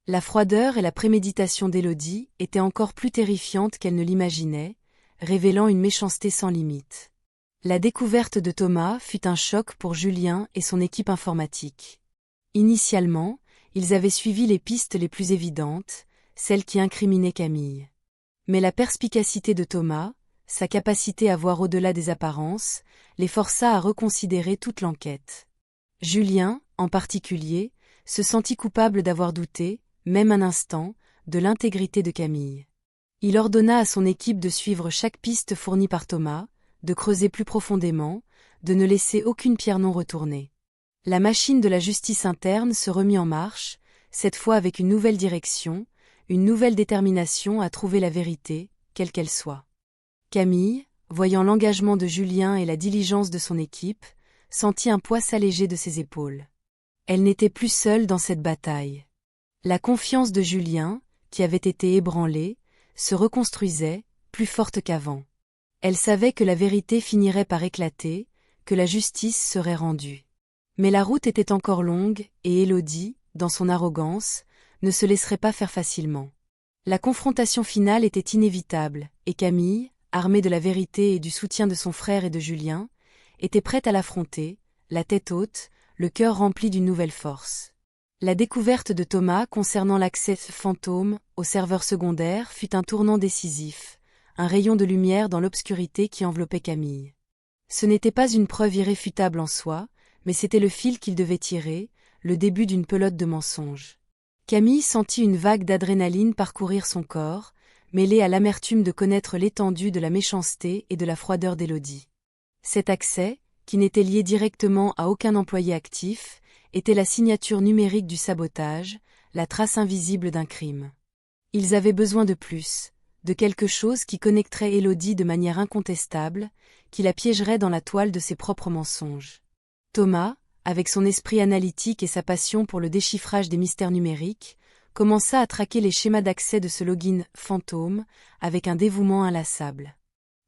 La froideur et la préméditation d'Élodie étaient encore plus terrifiantes qu'elle ne l'imaginait, révélant une méchanceté sans limite. La découverte de Thomas fut un choc pour Julien et son équipe informatique. Initialement, ils avaient suivi les pistes les plus évidentes, celles qui incriminaient Camille. Mais la perspicacité de Thomas, sa capacité à voir au-delà des apparences, les força à reconsidérer toute l'enquête. Julien, en particulier, se sentit coupable d'avoir douté, même un instant, de l'intégrité de Camille. Il ordonna à son équipe de suivre chaque piste fournie par Thomas, de creuser plus profondément, de ne laisser aucune pierre non retournée. La machine de la justice interne se remit en marche, cette fois avec une nouvelle direction, une nouvelle détermination à trouver la vérité, quelle qu'elle soit. Camille, voyant l'engagement de Julien et la diligence de son équipe, sentit un poids s'alléger de ses épaules. Elle n'était plus seule dans cette bataille. La confiance de Julien, qui avait été ébranlée, se reconstruisait, plus forte qu'avant. Elle savait que la vérité finirait par éclater, que la justice serait rendue. Mais la route était encore longue, et Élodie, dans son arrogance, ne se laisserait pas faire facilement. La confrontation finale était inévitable, et Camille, armée de la vérité et du soutien de son frère et de Julien, était prête à l'affronter, la tête haute, le cœur rempli d'une nouvelle force. La découverte de Thomas concernant l'accès fantôme au serveur secondaire fut un tournant décisif, un rayon de lumière dans l'obscurité qui enveloppait Camille. Ce n'était pas une preuve irréfutable en soi, mais c'était le fil qu'il devait tirer, le début d'une pelote de mensonges. Camille sentit une vague d'adrénaline parcourir son corps, mêlée à l'amertume de connaître l'étendue de la méchanceté et de la froideur d'Élodie. Cet accès, qui n'était lié directement à aucun employé actif, était la signature numérique du sabotage, la trace invisible d'un crime. Ils avaient besoin de plus, de quelque chose qui connecterait Élodie de manière incontestable, qui la piégerait dans la toile de ses propres mensonges. Thomas, avec son esprit analytique et sa passion pour le déchiffrage des mystères numériques, commença à traquer les schémas d'accès de ce login fantôme avec un dévouement inlassable.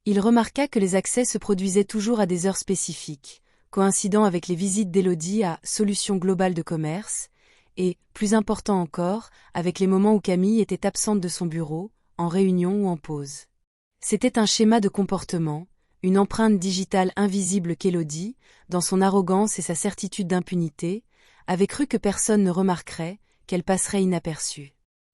Il remarqua que les accès se produisaient toujours à des heures spécifiques, coïncidant avec les visites d'Élodie à Solutions Globales de Commerce, et, plus important encore, avec les moments où Camille était absente de son bureau, en réunion ou en pause. C'était un schéma de comportement, une empreinte digitale invisible qu'Élodie, dans son arrogance et sa certitude d'impunité, avait cru que personne ne remarquerait, qu'elle passerait inaperçue.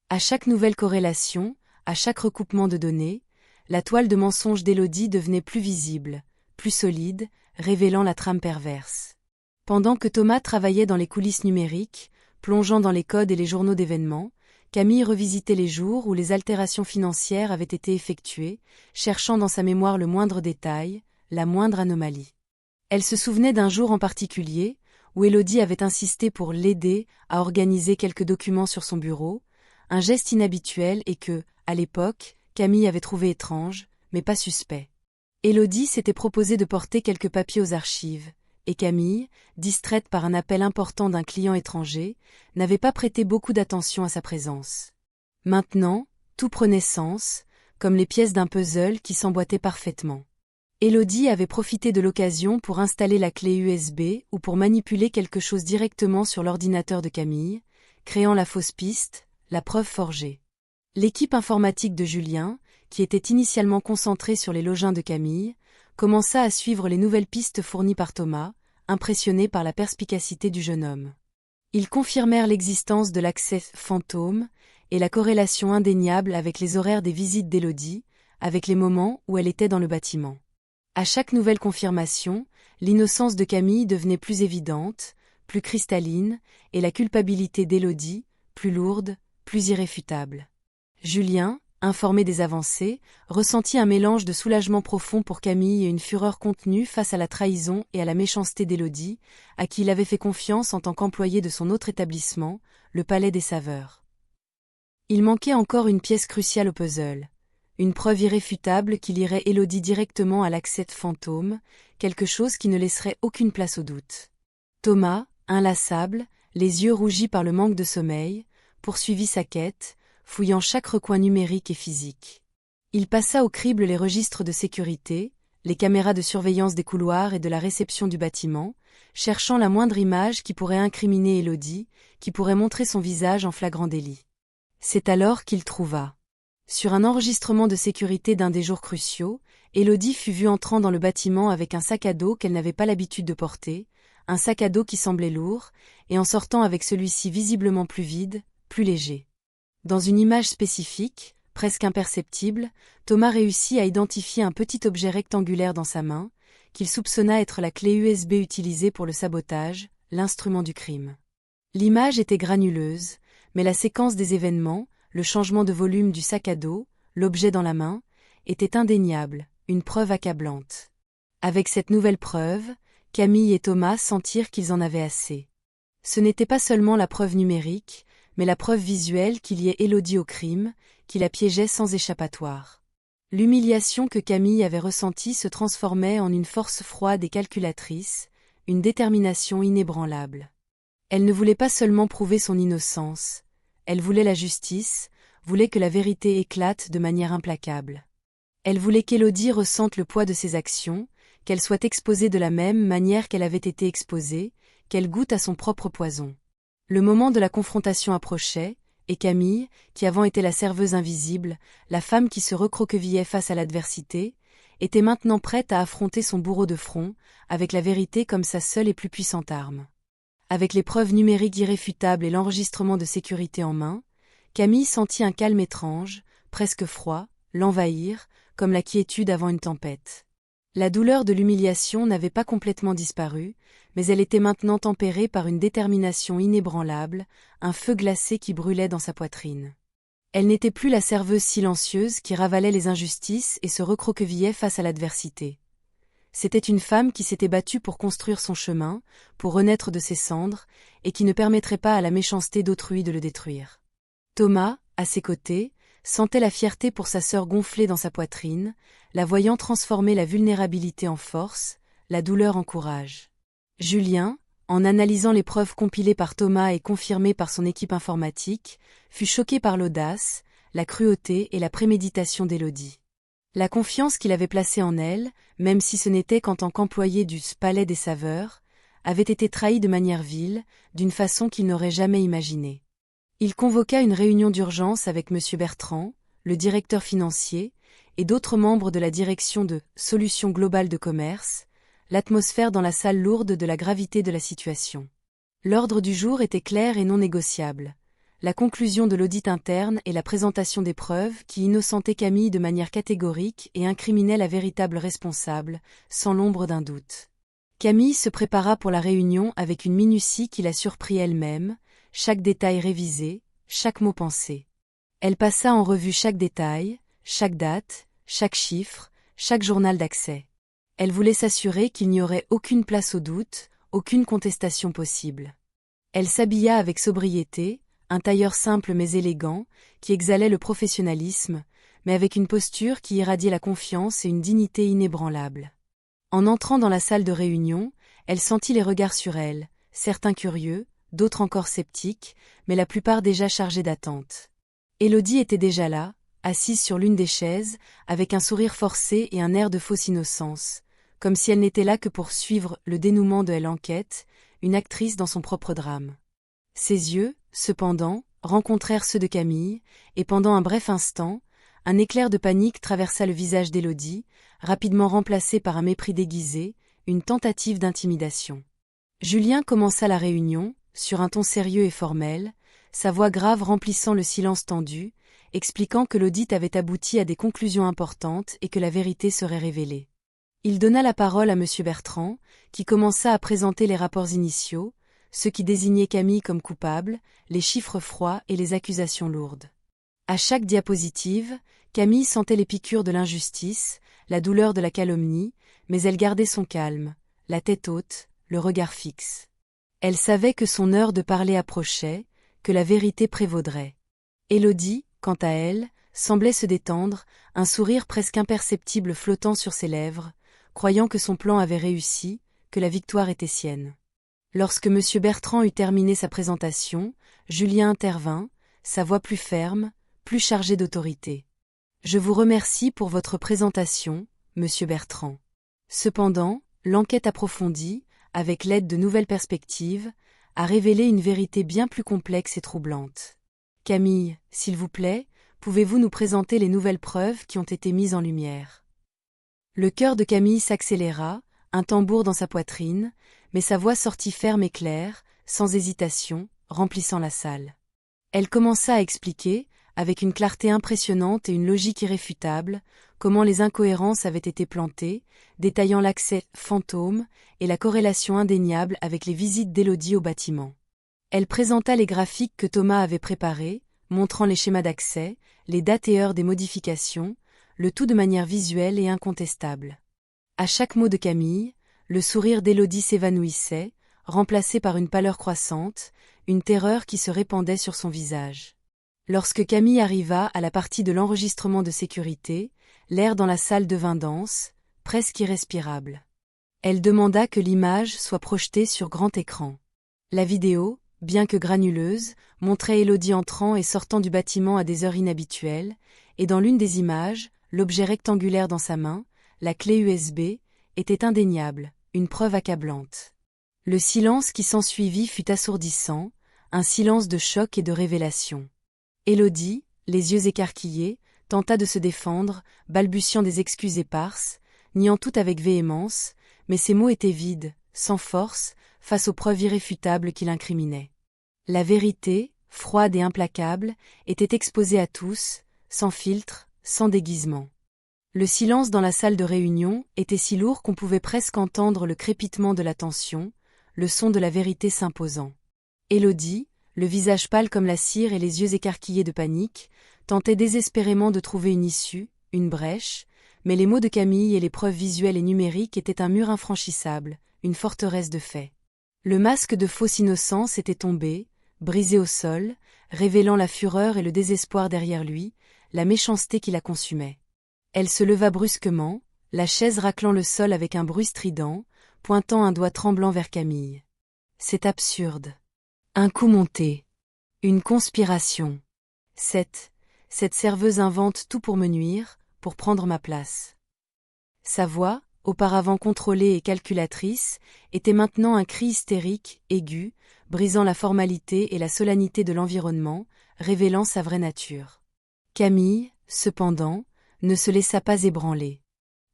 À chaque nouvelle corrélation, à chaque recoupement de données, la toile de mensonges d'Élodie devenait plus visible, plus solide, révélant la trame perverse. Pendant que Thomas travaillait dans les coulisses numériques, plongeant dans les codes et les journaux d'événements, Camille revisitait les jours où les altérations financières avaient été effectuées, cherchant dans sa mémoire le moindre détail, la moindre anomalie. Elle se souvenait d'un jour en particulier, où Élodie avait insisté pour l'aider à organiser quelques documents sur son bureau, un geste inhabituel et que, à l'époque, Camille avait trouvé étrange, mais pas suspect. Élodie s'était proposé de porter quelques papiers aux archives, et Camille, distraite par un appel important d'un client étranger, n'avait pas prêté beaucoup d'attention à sa présence. Maintenant, tout prenait sens, comme les pièces d'un puzzle qui s'emboîtaient parfaitement. Élodie avait profité de l'occasion pour installer la clé USB ou pour manipuler quelque chose directement sur l'ordinateur de Camille, créant la fausse piste, la preuve forgée. L'équipe informatique de Julien, qui était initialement concentrée sur les logins de Camille, commença à suivre les nouvelles pistes fournies par Thomas, impressionné par la perspicacité du jeune homme. Ils confirmèrent l'existence de l'accès fantôme et la corrélation indéniable avec les horaires des visites d'Élodie, avec les moments où elle était dans le bâtiment. À chaque nouvelle confirmation, l'innocence de Camille devenait plus évidente, plus cristalline, et la culpabilité d'Élodie, plus lourde, plus irréfutable. Julien, informé des avancées, ressentit un mélange de soulagement profond pour Camille et une fureur contenue face à la trahison et à la méchanceté d'Élodie, à qui il avait fait confiance en tant qu'employé de son autre établissement, le Palais des Saveurs. Il manquait encore une pièce cruciale au puzzle. Une preuve irréfutable qui lierait Élodie directement à l'accès fantôme, quelque chose qui ne laisserait aucune place au doute. Thomas, inlassable, les yeux rougis par le manque de sommeil, poursuivit sa quête, fouillant chaque recoin numérique et physique. Il passa au crible les registres de sécurité, les caméras de surveillance des couloirs et de la réception du bâtiment, cherchant la moindre image qui pourrait incriminer Élodie, qui pourrait montrer son visage en flagrant délit. C'est alors qu'il trouva. Sur un enregistrement de sécurité d'un des jours cruciaux, Élodie fut vue entrant dans le bâtiment avec un sac à dos qu'elle n'avait pas l'habitude de porter, un sac à dos qui semblait lourd, et en sortant avec celui-ci visiblement plus vide, plus léger. Dans une image spécifique, presque imperceptible, Thomas réussit à identifier un petit objet rectangulaire dans sa main, qu'il soupçonna être la clé USB utilisée pour le sabotage, l'instrument du crime. L'image était granuleuse, mais la séquence des événements, le changement de volume du sac à dos, l'objet dans la main, était indéniable, une preuve accablante. Avec cette nouvelle preuve, Camille et Thomas sentirent qu'ils en avaient assez. Ce n'était pas seulement la preuve numérique, mais la preuve visuelle qui liait Élodie au crime, qui la piégeait sans échappatoire. L'humiliation que Camille avait ressentie se transformait en une force froide et calculatrice, une détermination inébranlable. Elle ne voulait pas seulement prouver son innocence, elle voulait la justice, voulait que la vérité éclate de manière implacable. Elle voulait qu'Élodie ressente le poids de ses actions, qu'elle soit exposée de la même manière qu'elle avait été exposée, qu'elle goûte à son propre poison. Le moment de la confrontation approchait, et Camille, qui avant était la serveuse invisible, la femme qui se recroquevillait face à l'adversité, était maintenant prête à affronter son bourreau de front, avec la vérité comme sa seule et plus puissante arme. Avec les preuves numériques irréfutables et l'enregistrement de sécurité en main, Camille sentit un calme étrange, presque froid, l'envahir, comme la quiétude avant une tempête. La douleur de l'humiliation n'avait pas complètement disparu, mais elle était maintenant tempérée par une détermination inébranlable, un feu glacé qui brûlait dans sa poitrine. Elle n'était plus la serveuse silencieuse qui ravalait les injustices et se recroquevillait face à l'adversité. C'était une femme qui s'était battue pour construire son chemin, pour renaître de ses cendres, et qui ne permettrait pas à la méchanceté d'autrui de le détruire. Thomas, à ses côtés, sentait la fierté pour sa sœur gonfler dans sa poitrine, la voyant transformer la vulnérabilité en force, la douleur en courage. Julien, en analysant les preuves compilées par Thomas et confirmées par son équipe informatique, fut choqué par l'audace, la cruauté et la préméditation d'Élodie. La confiance qu'il avait placée en elle, même si ce n'était qu'en tant qu'employé du Palais des Saveurs, avait été trahie de manière vile, d'une façon qu'il n'aurait jamais imaginée. Il convoqua une réunion d'urgence avec M. Bertrand, le directeur financier, et d'autres membres de la direction de « Solutions globales de commerce », l'atmosphère dans la salle lourde de la gravité de la situation. L'ordre du jour était clair et non négociable. La conclusion de l'audit interne et la présentation des preuves qui innocentaient Camille de manière catégorique et incriminaient la véritable responsable, sans l'ombre d'un doute. Camille se prépara pour la réunion avec une minutie qui la surprit elle-même, chaque détail révisé, chaque mot pensé. Elle passa en revue chaque détail, chaque date, chaque chiffre, chaque journal d'accès. Elle voulait s'assurer qu'il n'y aurait aucune place au doute, aucune contestation possible. Elle s'habilla avec sobriété, un tailleur simple mais élégant, qui exhalait le professionnalisme, mais avec une posture qui irradiait la confiance et une dignité inébranlable. En entrant dans la salle de réunion, elle sentit les regards sur elle, certains curieux, d'autres encore sceptiques, mais la plupart déjà chargés d'attente. Élodie était déjà là, assise sur l'une des chaises, avec un sourire forcé et un air de fausse innocence, comme si elle n'était là que pour suivre le dénouement de l'enquête, une actrice dans son propre drame. Ses yeux, cependant, rencontrèrent ceux de Camille, et pendant un bref instant, un éclair de panique traversa le visage d'Élodie, rapidement remplacé par un mépris déguisé, une tentative d'intimidation. Julien commença la réunion, sur un ton sérieux et formel, sa voix grave remplissant le silence tendu, expliquant que l'audit avait abouti à des conclusions importantes et que la vérité serait révélée. Il donna la parole à M. Bertrand, qui commença à présenter les rapports initiaux, ceux qui désignaient Camille comme coupable, les chiffres froids et les accusations lourdes. À chaque diapositive, Camille sentait les piqûres de l'injustice, la douleur de la calomnie, mais elle gardait son calme, la tête haute, le regard fixe. Elle savait que son heure de parler approchait, que la vérité prévaudrait. Élodie, quant à elle, semblait se détendre, un sourire presque imperceptible flottant sur ses lèvres, croyant que son plan avait réussi, que la victoire était sienne. Lorsque M. Bertrand eut terminé sa présentation, Julien intervint, sa voix plus ferme, plus chargée d'autorité. « Je vous remercie pour votre présentation, M. Bertrand. Cependant, l'enquête approfondie, avec l'aide de nouvelles perspectives, a révélé une vérité bien plus complexe et troublante. Camille, s'il vous plaît, pouvez-vous nous présenter les nouvelles preuves qui ont été mises en lumière ?» Le cœur de Camille s'accéléra, un tambour dans sa poitrine, mais sa voix sortit ferme et claire, sans hésitation, remplissant la salle. Elle commença à expliquer, avec une clarté impressionnante et une logique irréfutable, comment les incohérences avaient été plantées, détaillant l'accès fantôme et la corrélation indéniable avec les visites d'Élodie au bâtiment. Elle présenta les graphiques que Thomas avait préparés, montrant les schémas d'accès, les dates et heures des modifications, le tout de manière visuelle et incontestable. À chaque mot de Camille, le sourire d'Élodie s'évanouissait, remplacé par une pâleur croissante, une terreur qui se répandait sur son visage. Lorsque Camille arriva à la partie de l'enregistrement de sécurité, l'air dans la salle devint dense, presque irrespirable. Elle demanda que l'image soit projetée sur grand écran. La vidéo, bien que granuleuse, montrait Élodie entrant et sortant du bâtiment à des heures inhabituelles, et dans l'une des images, l'objet rectangulaire dans sa main, la clé USB, était indéniable, une preuve accablante. Le silence qui s'ensuivit fut assourdissant, un silence de choc et de révélation. Élodie, les yeux écarquillés, tenta de se défendre, balbutiant des excuses éparses, niant tout avec véhémence, mais ses mots étaient vides, sans force, face aux preuves irréfutables qui l'incriminaient. La vérité, froide et implacable, était exposée à tous, sans filtre, sans déguisement. Le silence dans la salle de réunion était si lourd qu'on pouvait presque entendre le crépitement de la tension, le son de la vérité s'imposant. Élodie, le visage pâle comme la cire et les yeux écarquillés de panique, tentait désespérément de trouver une issue, une brèche, mais les mots de Camille et les preuves visuelles et numériques étaient un mur infranchissable, une forteresse de faits. Le masque de fausse innocence était tombé, brisé au sol, révélant la fureur et le désespoir derrière lui, la méchanceté qui la consumait. Elle se leva brusquement, la chaise raclant le sol avec un bruit strident, pointant un doigt tremblant vers Camille. C'est absurde. Un coup monté. Une conspiration. Cette serveuse invente tout pour me nuire, pour prendre ma place. Sa voix, auparavant contrôlée et calculatrice, était maintenant un cri hystérique, aigu, brisant la formalité et la solennité de l'environnement, révélant sa vraie nature. Camille, cependant, ne se laissa pas ébranler.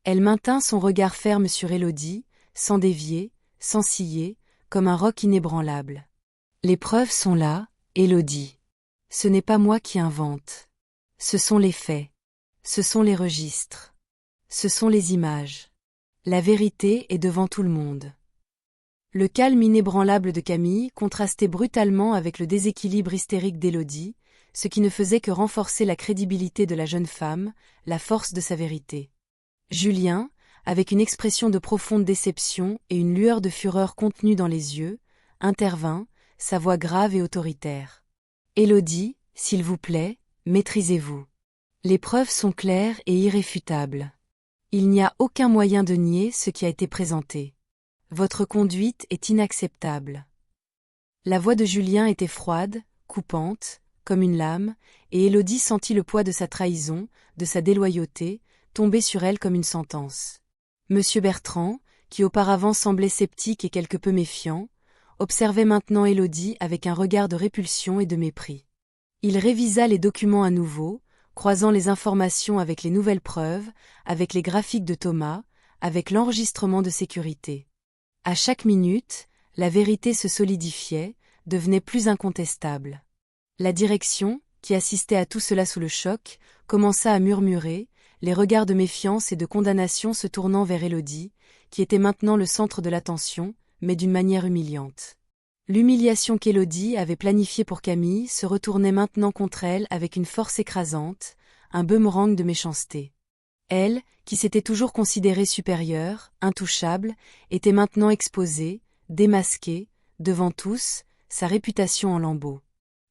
Elle maintint son regard ferme sur Élodie, sans dévier, sans scier, comme un roc inébranlable. Les preuves sont là, Élodie. Ce n'est pas moi qui invente. Ce sont les faits. Ce sont les registres. Ce sont les images. La vérité est devant tout le monde. Le calme inébranlable de Camille contrastait brutalement avec le déséquilibre hystérique d'Élodie, ce qui ne faisait que renforcer la crédibilité de la jeune femme, la force de sa vérité. Julien, avec une expression de profonde déception et une lueur de fureur contenue dans les yeux, intervint, sa voix grave et autoritaire. « Élodie, s'il vous plaît, maîtrisez-vous. Les preuves sont claires et irréfutables. Il n'y a aucun moyen de nier ce qui a été présenté. Votre conduite est inacceptable. » La voix de Julien était froide, coupante, comme une lame, et Élodie sentit le poids de sa trahison, de sa déloyauté, tomber sur elle comme une sentence. Monsieur Bertrand, qui auparavant semblait sceptique et quelque peu méfiant, observait maintenant Élodie avec un regard de répulsion et de mépris. Il révisa les documents à nouveau, croisant les informations avec les nouvelles preuves, avec les graphiques de Thomas, avec l'enregistrement de sécurité. À chaque minute, la vérité se solidifiait, devenait plus incontestable. La direction, qui assistait à tout cela sous le choc, commença à murmurer, les regards de méfiance et de condamnation se tournant vers Élodie, qui était maintenant le centre de l'attention, mais d'une manière humiliante. L'humiliation qu'Élodie avait planifiée pour Camille se retournait maintenant contre elle avec une force écrasante, un boomerang de méchanceté. Elle, qui s'était toujours considérée supérieure, intouchable, était maintenant exposée, démasquée, devant tous, sa réputation en lambeaux.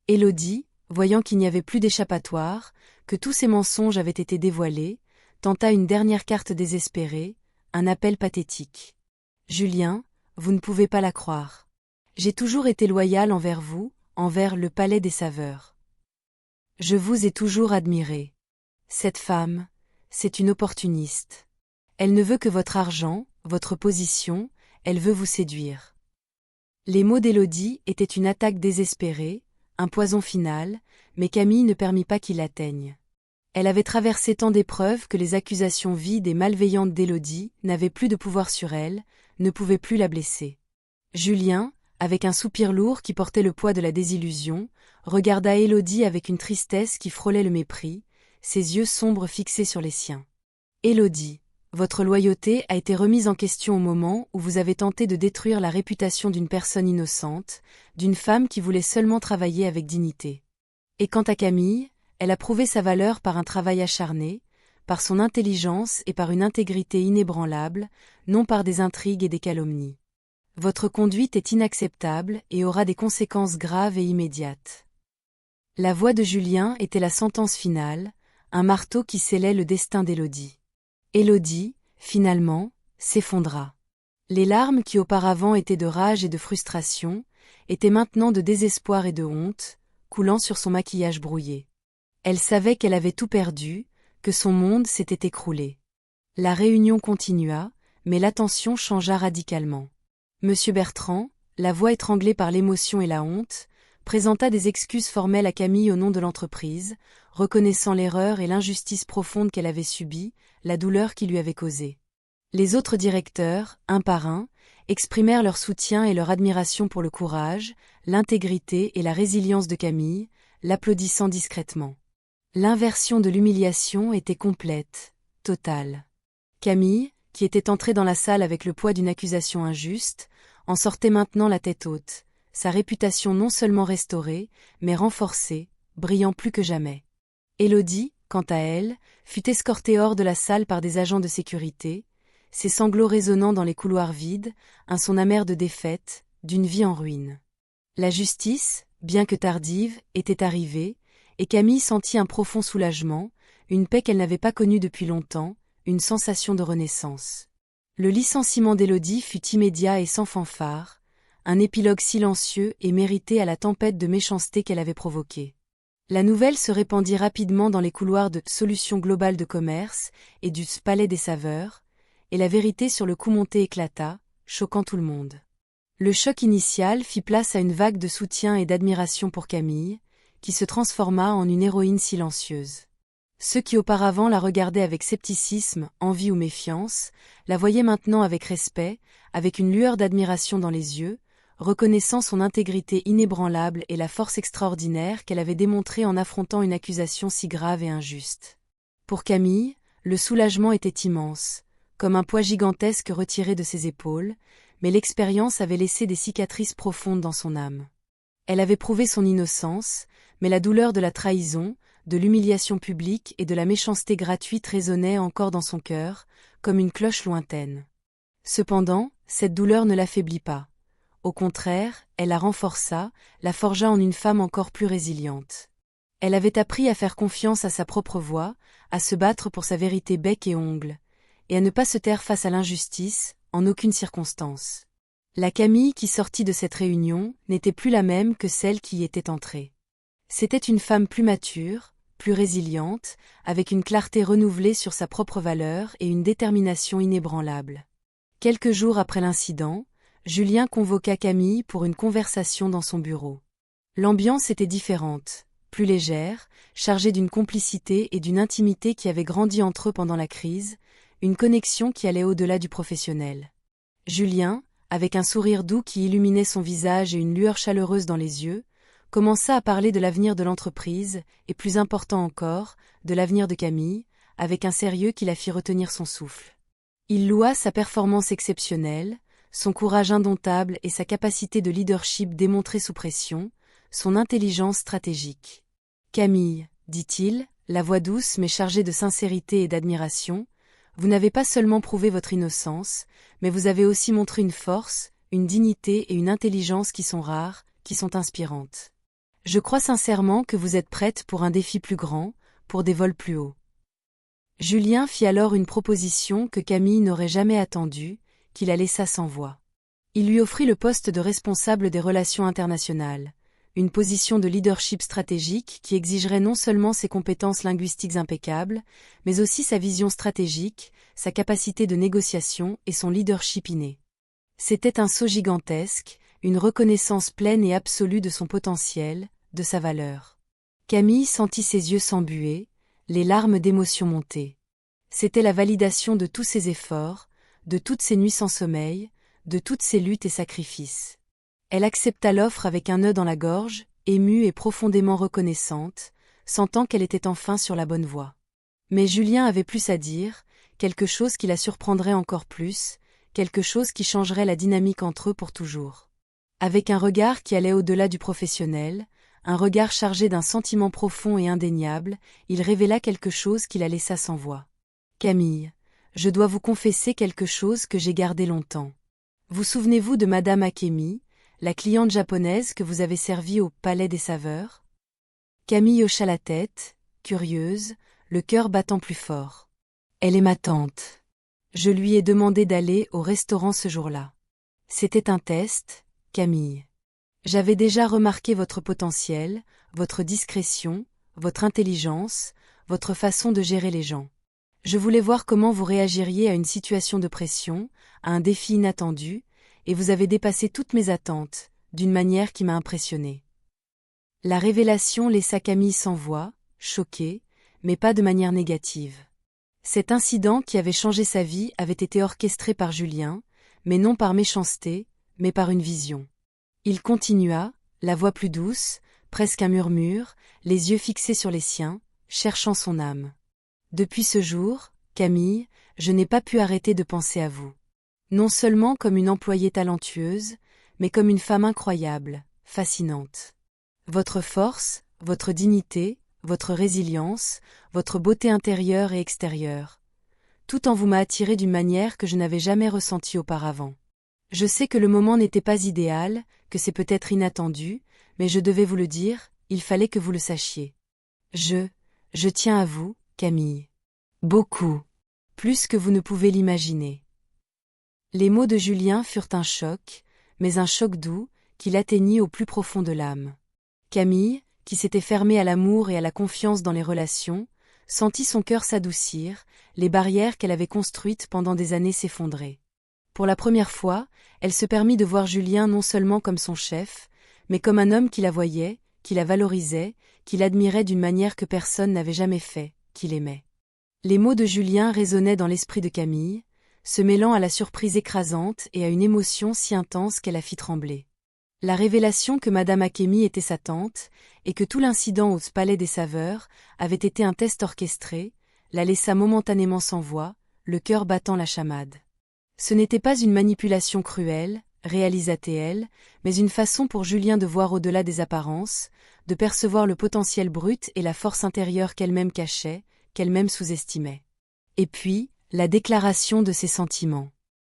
Élodie, voyant qu'il n'y avait plus d'échappatoire, que tous ses mensonges avaient été dévoilés, tenta une dernière carte désespérée, un appel pathétique. « Julien, vous ne pouvez pas la croire. J'ai toujours été loyale envers vous, envers le Palais des Saveurs. Je vous ai toujours admiré. Cette femme, c'est une opportuniste. Elle ne veut que votre argent, votre position, elle veut vous séduire. » Les mots d'Élodie étaient une attaque désespérée, un poison final, mais Camille ne permit pas qu'il l'atteigne. Elle avait traversé tant d'épreuves que les accusations vides et malveillantes d'Élodie n'avaient plus de pouvoir sur elle, ne pouvaient plus la blesser. Julien, avec un soupir lourd qui portait le poids de la désillusion, regarda Élodie avec une tristesse qui frôlait le mépris, ses yeux sombres fixés sur les siens. Élodie, votre loyauté a été remise en question au moment où vous avez tenté de détruire la réputation d'une personne innocente, d'une femme qui voulait seulement travailler avec dignité. Et quant à Camille, elle a prouvé sa valeur par un travail acharné, par son intelligence et par une intégrité inébranlable, non par des intrigues et des calomnies. Votre conduite est inacceptable et aura des conséquences graves et immédiates. La voix de Julien était la sentence finale, un marteau qui scellait le destin d'Élodie. Élodie, finalement, s'effondra. Les larmes qui auparavant étaient de rage et de frustration, étaient maintenant de désespoir et de honte, coulant sur son maquillage brouillé. Elle savait qu'elle avait tout perdu, que son monde s'était écroulé. La réunion continua, mais l'attention changea radicalement. Monsieur Bertrand, la voix étranglée par l'émotion et la honte, présenta des excuses formelles à Camille au nom de l'entreprise, reconnaissant l'erreur et l'injustice profonde qu'elle avait subie, la douleur qui lui avait causée. Les autres directeurs, un par un, exprimèrent leur soutien et leur admiration pour le courage, l'intégrité et la résilience de Camille, l'applaudissant discrètement. L'inversion de l'humiliation était complète, totale. Camille, qui était entrée dans la salle avec le poids d'une accusation injuste, en sortait maintenant la tête haute, sa réputation non seulement restaurée, mais renforcée, brillant plus que jamais. Élodie, quant à elle, fut escortée hors de la salle par des agents de sécurité, ses sanglots résonnant dans les couloirs vides, un son amer de défaite, d'une vie en ruine. La justice, bien que tardive, était arrivée, et Camille sentit un profond soulagement, une paix qu'elle n'avait pas connue depuis longtemps, une sensation de renaissance. Le licenciement d'Élodie fut immédiat et sans fanfare, un épilogue silencieux et mérité à la tempête de méchanceté qu'elle avait provoquée. La nouvelle se répandit rapidement dans les couloirs de Solutions Globales de Commerce et du Palais des Saveurs, et la vérité sur le coup monté éclata, choquant tout le monde. Le choc initial fit place à une vague de soutien et d'admiration pour Camille, qui se transforma en une héroïne silencieuse. Ceux qui auparavant la regardaient avec scepticisme, envie ou méfiance, la voyaient maintenant avec respect, avec une lueur d'admiration dans les yeux, reconnaissant son intégrité inébranlable et la force extraordinaire qu'elle avait démontrée en affrontant une accusation si grave et injuste. Pour Camille, le soulagement était immense, comme un poids gigantesque retiré de ses épaules, mais l'expérience avait laissé des cicatrices profondes dans son âme. Elle avait prouvé son innocence, mais la douleur de la trahison, de l'humiliation publique et de la méchanceté gratuite résonnait encore dans son cœur, comme une cloche lointaine. Cependant, cette douleur ne l'affaiblit pas. Au contraire, elle la renforça, la forgea en une femme encore plus résiliente. Elle avait appris à faire confiance à sa propre voix, à se battre pour sa vérité bec et ongle, et à ne pas se taire face à l'injustice, en aucune circonstance. La Camille qui sortit de cette réunion n'était plus la même que celle qui y était entrée. C'était une femme plus mature, plus résiliente, avec une clarté renouvelée sur sa propre valeur et une détermination inébranlable. Quelques jours après l'incident, Julien convoqua Camille pour une conversation dans son bureau. L'ambiance était différente, plus légère, chargée d'une complicité et d'une intimité qui avaient grandi entre eux pendant la crise, une connexion qui allait au-delà du professionnel. Julien, avec un sourire doux qui illuminait son visage et une lueur chaleureuse dans les yeux, commença à parler de l'avenir de l'entreprise, et plus important encore, de l'avenir de Camille, avec un sérieux qui la fit retenir son souffle. Il loua sa performance exceptionnelle, son courage indomptable et sa capacité de leadership démontrée sous pression, son intelligence stratégique. « Camille, dit-il, la voix douce mais chargée de sincérité et d'admiration, vous n'avez pas seulement prouvé votre innocence, mais vous avez aussi montré une force, une dignité et une intelligence qui sont rares, qui sont inspirantes. Je crois sincèrement que vous êtes prête pour un défi plus grand, pour des vols plus hauts. » Julien fit alors une proposition que Camille n'aurait jamais attendue, qui la laissa sans voix. Il lui offrit le poste de responsable des relations internationales, une position de leadership stratégique qui exigerait non seulement ses compétences linguistiques impeccables, mais aussi sa vision stratégique, sa capacité de négociation et son leadership inné. C'était un saut gigantesque, une reconnaissance pleine et absolue de son potentiel, de sa valeur. Camille sentit ses yeux s'embuer, les larmes d'émotion monter. C'était la validation de tous ses efforts, de toutes ses nuits sans sommeil, de toutes ses luttes et sacrifices. Elle accepta l'offre avec un nœud dans la gorge, émue et profondément reconnaissante, sentant qu'elle était enfin sur la bonne voie. Mais Julien avait plus à dire, quelque chose qui la surprendrait encore plus, quelque chose qui changerait la dynamique entre eux pour toujours. Avec un regard qui allait au-delà du professionnel, un regard chargé d'un sentiment profond et indéniable, il révéla quelque chose qui la laissa sans voix. « Camille, je dois vous confesser quelque chose que j'ai gardé longtemps. Vous souvenez-vous de Madame Akemi, la cliente japonaise que vous avez servie au Palais des Saveurs ?» Camille hocha la tête, curieuse, le cœur battant plus fort. « Elle est ma tante. Je lui ai demandé d'aller au restaurant ce jour-là. C'était un test, Camille. J'avais déjà remarqué votre potentiel, votre discrétion, votre intelligence, votre façon de gérer les gens. Je voulais voir comment vous réagiriez à une situation de pression, à un défi inattendu, et vous avez dépassé toutes mes attentes, d'une manière qui m'a impressionnée. » La révélation laissa Camille sans voix, choquée, mais pas de manière négative. Cet incident qui avait changé sa vie avait été orchestré par Julien, mais non par méchanceté, mais par une vision. Il continua, la voix plus douce, presque un murmure, les yeux fixés sur les siens, cherchant son âme. « Depuis ce jour, Camille, je n'ai pas pu arrêter de penser à vous. Non seulement comme une employée talentueuse, mais comme une femme incroyable, fascinante. Votre force, votre dignité, votre résilience, votre beauté intérieure et extérieure. Tout en vous m'a attiré d'une manière que je n'avais jamais ressentie auparavant. Je sais que le moment n'était pas idéal, que c'est peut-être inattendu, mais je devais vous le dire, il fallait que vous le sachiez. Je tiens à vous, Camille. Beaucoup. Plus que vous ne pouvez l'imaginer. » Les mots de Julien furent un choc, mais un choc doux, qui l'atteignit au plus profond de l'âme. Camille, qui s'était fermée à l'amour et à la confiance dans les relations, sentit son cœur s'adoucir, les barrières qu'elle avait construites pendant des années s'effondrer. Pour la première fois, elle se permit de voir Julien non seulement comme son chef, mais comme un homme qui la voyait, qui la valorisait, qui l'admirait d'une manière que personne n'avait jamais fait, qu'il aimait. Les mots de Julien résonnaient dans l'esprit de Camille, se mêlant à la surprise écrasante et à une émotion si intense qu'elle la fit trembler. La révélation que Madame Akemi était sa tante, et que tout l'incident au Palais des Saveurs avait été un test orchestré, la laissa momentanément sans voix, le cœur battant la chamade. Ce n'était pas une manipulation cruelle, réalisa-t-elle, mais une façon pour Julien de voir au-delà des apparences, de percevoir le potentiel brut et la force intérieure qu'elle-même cachait, qu'elle-même sous-estimait. Et puis, la déclaration de ses sentiments.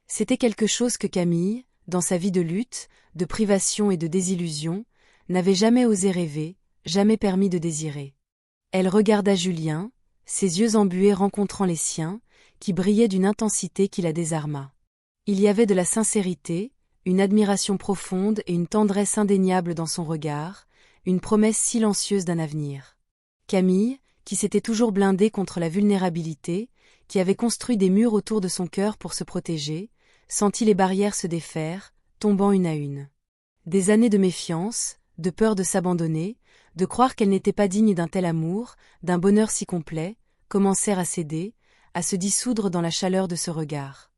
C'était quelque chose que Camille, dans sa vie de lutte, de privation et de désillusion, n'avait jamais osé rêver, jamais permis de désirer. Elle regarda Julien, ses yeux embués rencontrant les siens, qui brillaient d'une intensité qui la désarma. Il y avait de la sincérité, une admiration profonde et une tendresse indéniable dans son regard, une promesse silencieuse d'un avenir. Camille, qui s'était toujours blindée contre la vulnérabilité, qui avait construit des murs autour de son cœur pour se protéger, sentit les barrières se défaire, tombant une à une. Des années de méfiance, de peur de s'abandonner, de croire qu'elle n'était pas digne d'un tel amour, d'un bonheur si complet, commencèrent à céder, à se dissoudre dans la chaleur de ce regard.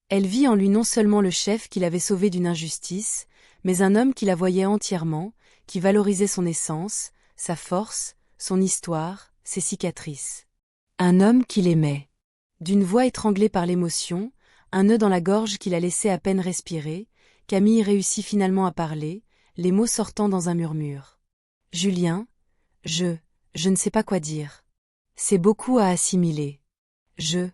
Elle vit en lui non seulement le chef qui l'avait sauvée d'une injustice, mais un homme qui la voyait entièrement, qui valorisait son essence, sa force, son histoire, ses cicatrices. Un homme qui l'aimait. D'une voix étranglée par l'émotion, un nœud dans la gorge qui la laissait à peine respirer, Camille réussit finalement à parler, les mots sortant dans un murmure. « Julien, je ne sais pas quoi dire. C'est beaucoup à assimiler. Je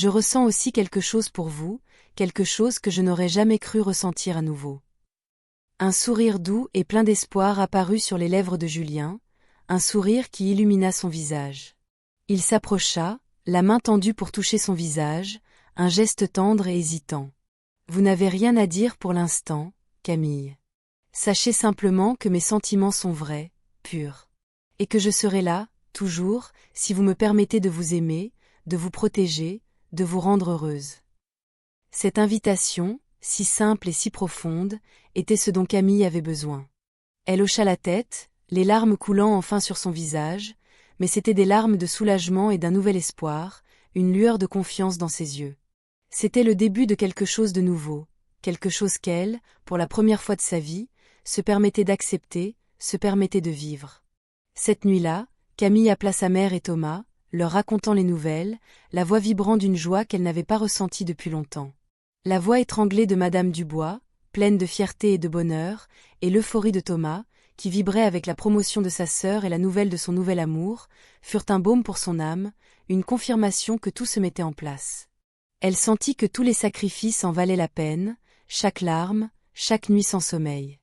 ressens aussi quelque chose pour vous, quelque chose que je n'aurais jamais cru ressentir à nouveau. » Un sourire doux et plein d'espoir apparut sur les lèvres de Julien, un sourire qui illumina son visage. Il s'approcha, la main tendue pour toucher son visage, un geste tendre et hésitant. « Vous n'avez rien à dire pour l'instant, Camille. Sachez simplement que mes sentiments sont vrais, purs. Et que je serai là, toujours, si vous me permettez de vous aimer, de vous protéger, de vous rendre heureuse. » Cette invitation, si simple et si profonde, était ce dont Camille avait besoin. Elle hocha la tête, les larmes coulant enfin sur son visage, mais c'étaient des larmes de soulagement et d'un nouvel espoir, une lueur de confiance dans ses yeux. C'était le début de quelque chose de nouveau, quelque chose qu'elle, pour la première fois de sa vie, se permettait d'accepter, se permettait de vivre. Cette nuit-là, Camille appela sa mère et Thomas, leur racontant les nouvelles, la voix vibrant d'une joie qu'elle n'avait pas ressentie depuis longtemps. La voix étranglée de Madame Dubois, pleine de fierté et de bonheur, et l'euphorie de Thomas, qui vibrait avec la promotion de sa sœur et la nouvelle de son nouvel amour, furent un baume pour son âme, une confirmation que tout se mettait en place. Elle sentit que tous les sacrifices en valaient la peine, chaque larme, chaque nuit sans sommeil.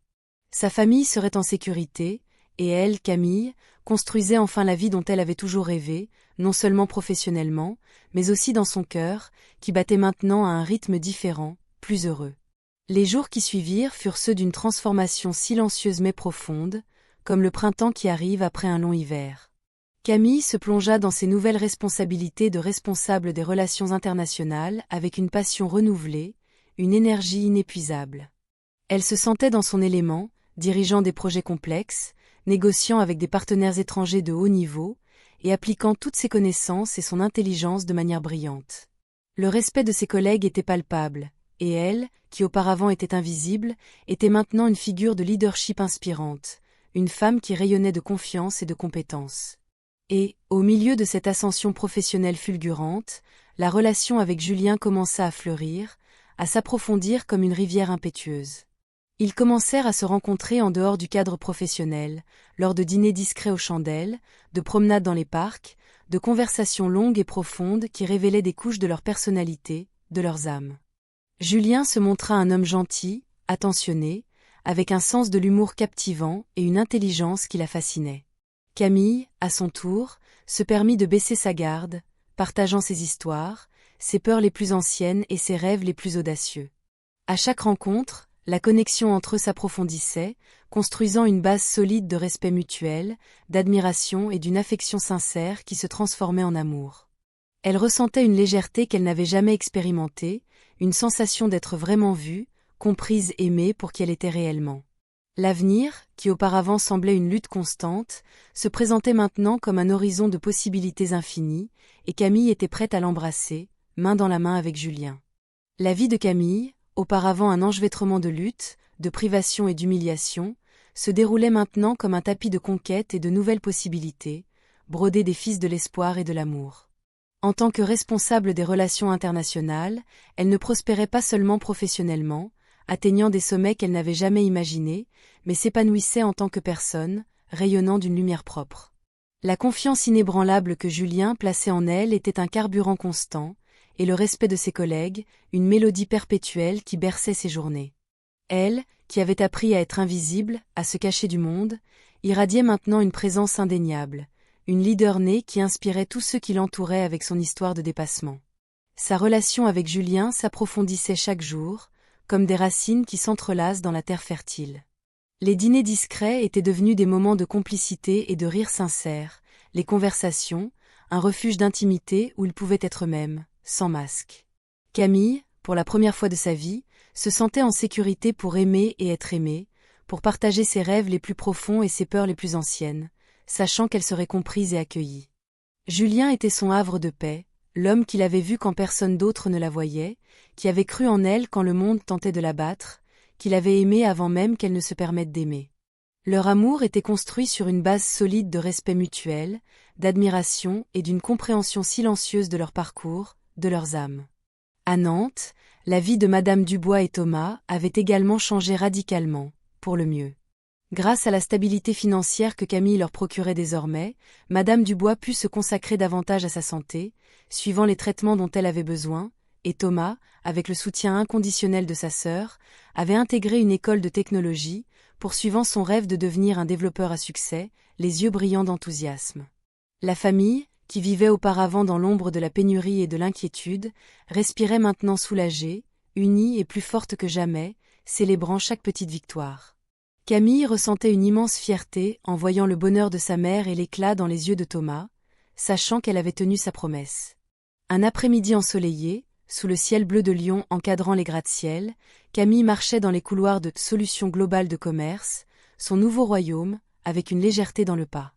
Sa famille serait en sécurité, et elle, Camille, construisait enfin la vie dont elle avait toujours rêvé, non seulement professionnellement, mais aussi dans son cœur, qui battait maintenant à un rythme différent, plus heureux. Les jours qui suivirent furent ceux d'une transformation silencieuse mais profonde, comme le printemps qui arrive après un long hiver. Camille se plongea dans ses nouvelles responsabilités de responsable des relations internationales avec une passion renouvelée, une énergie inépuisable. Elle se sentait dans son élément, dirigeant des projets complexes, négociant avec des partenaires étrangers de haut niveau, et appliquant toutes ses connaissances et son intelligence de manière brillante. Le respect de ses collègues était palpable, et elle, qui auparavant était invisible, était maintenant une figure de leadership inspirante, une femme qui rayonnait de confiance et de compétence. Et, au milieu de cette ascension professionnelle fulgurante, la relation avec Julien commença à fleurir, à s'approfondir comme une rivière impétueuse. Ils commencèrent à se rencontrer en dehors du cadre professionnel, lors de dîners discrets aux chandelles, de promenades dans les parcs, de conversations longues et profondes qui révélaient des couches de leur personnalité, de leurs âmes. Julien se montra un homme gentil, attentionné, avec un sens de l'humour captivant et une intelligence qui la fascinait. Camille, à son tour, se permit de baisser sa garde, partageant ses histoires, ses peurs les plus anciennes et ses rêves les plus audacieux. À chaque rencontre, la connexion entre eux s'approfondissait, construisant une base solide de respect mutuel, d'admiration et d'une affection sincère qui se transformait en amour. Elle ressentait une légèreté qu'elle n'avait jamais expérimentée, une sensation d'être vraiment vue, comprise, aimée pour qui elle était réellement. L'avenir, qui auparavant semblait une lutte constante, se présentait maintenant comme un horizon de possibilités infinies, et Camille était prête à l'embrasser, main dans la main avec Julien. La vie de Camille, auparavant un enchevêtrement de lutte, de privation et d'humiliation, se déroulait maintenant comme un tapis de conquête et de nouvelles possibilités, brodé des fils de l'espoir et de l'amour. En tant que responsable des relations internationales, elle ne prospérait pas seulement professionnellement, atteignant des sommets qu'elle n'avait jamais imaginés, mais s'épanouissait en tant que personne, rayonnant d'une lumière propre. La confiance inébranlable que Julien plaçait en elle était un carburant constant, et le respect de ses collègues, une mélodie perpétuelle qui berçait ses journées. Elle, qui avait appris à être invisible, à se cacher du monde, irradiait maintenant une présence indéniable, une leader née qui inspirait tous ceux qui l'entouraient avec son histoire de dépassement. Sa relation avec Julien s'approfondissait chaque jour, comme des racines qui s'entrelacent dans la terre fertile. Les dîners discrets étaient devenus des moments de complicité et de rire sincère, les conversations, un refuge d'intimité où ils pouvaient être eux-mêmes, sans masque. Camille, pour la première fois de sa vie, se sentait en sécurité pour aimer et être aimée, pour partager ses rêves les plus profonds et ses peurs les plus anciennes, sachant qu'elle serait comprise et accueillie. Julien était son havre de paix, l'homme qu'il avait vu quand personne d'autre ne la voyait, qui avait cru en elle quand le monde tentait de la battre, qu'il avait aimée avant même qu'elle ne se permette d'aimer. Leur amour était construit sur une base solide de respect mutuel, d'admiration et d'une compréhension silencieuse de leur parcours, de leurs âmes. À Nantes, la vie de Madame Dubois et Thomas avait également changé radicalement, pour le mieux. Grâce à la stabilité financière que Camille leur procurait désormais, Madame Dubois put se consacrer davantage à sa santé, suivant les traitements dont elle avait besoin, et Thomas, avec le soutien inconditionnel de sa sœur, avait intégré une école de technologie, poursuivant son rêve de devenir un développeur à succès, les yeux brillants d'enthousiasme. La famille, qui vivait auparavant dans l'ombre de la pénurie et de l'inquiétude, respirait maintenant soulagée, unie et plus forte que jamais, célébrant chaque petite victoire. Camille ressentait une immense fierté en voyant le bonheur de sa mère et l'éclat dans les yeux de Thomas, sachant qu'elle avait tenu sa promesse. Un après-midi ensoleillé, sous le ciel bleu de Lyon encadrant les gratte-ciel, Camille marchait dans les couloirs de Solutions Globales de Commerce, son nouveau royaume, avec une légèreté dans le pas.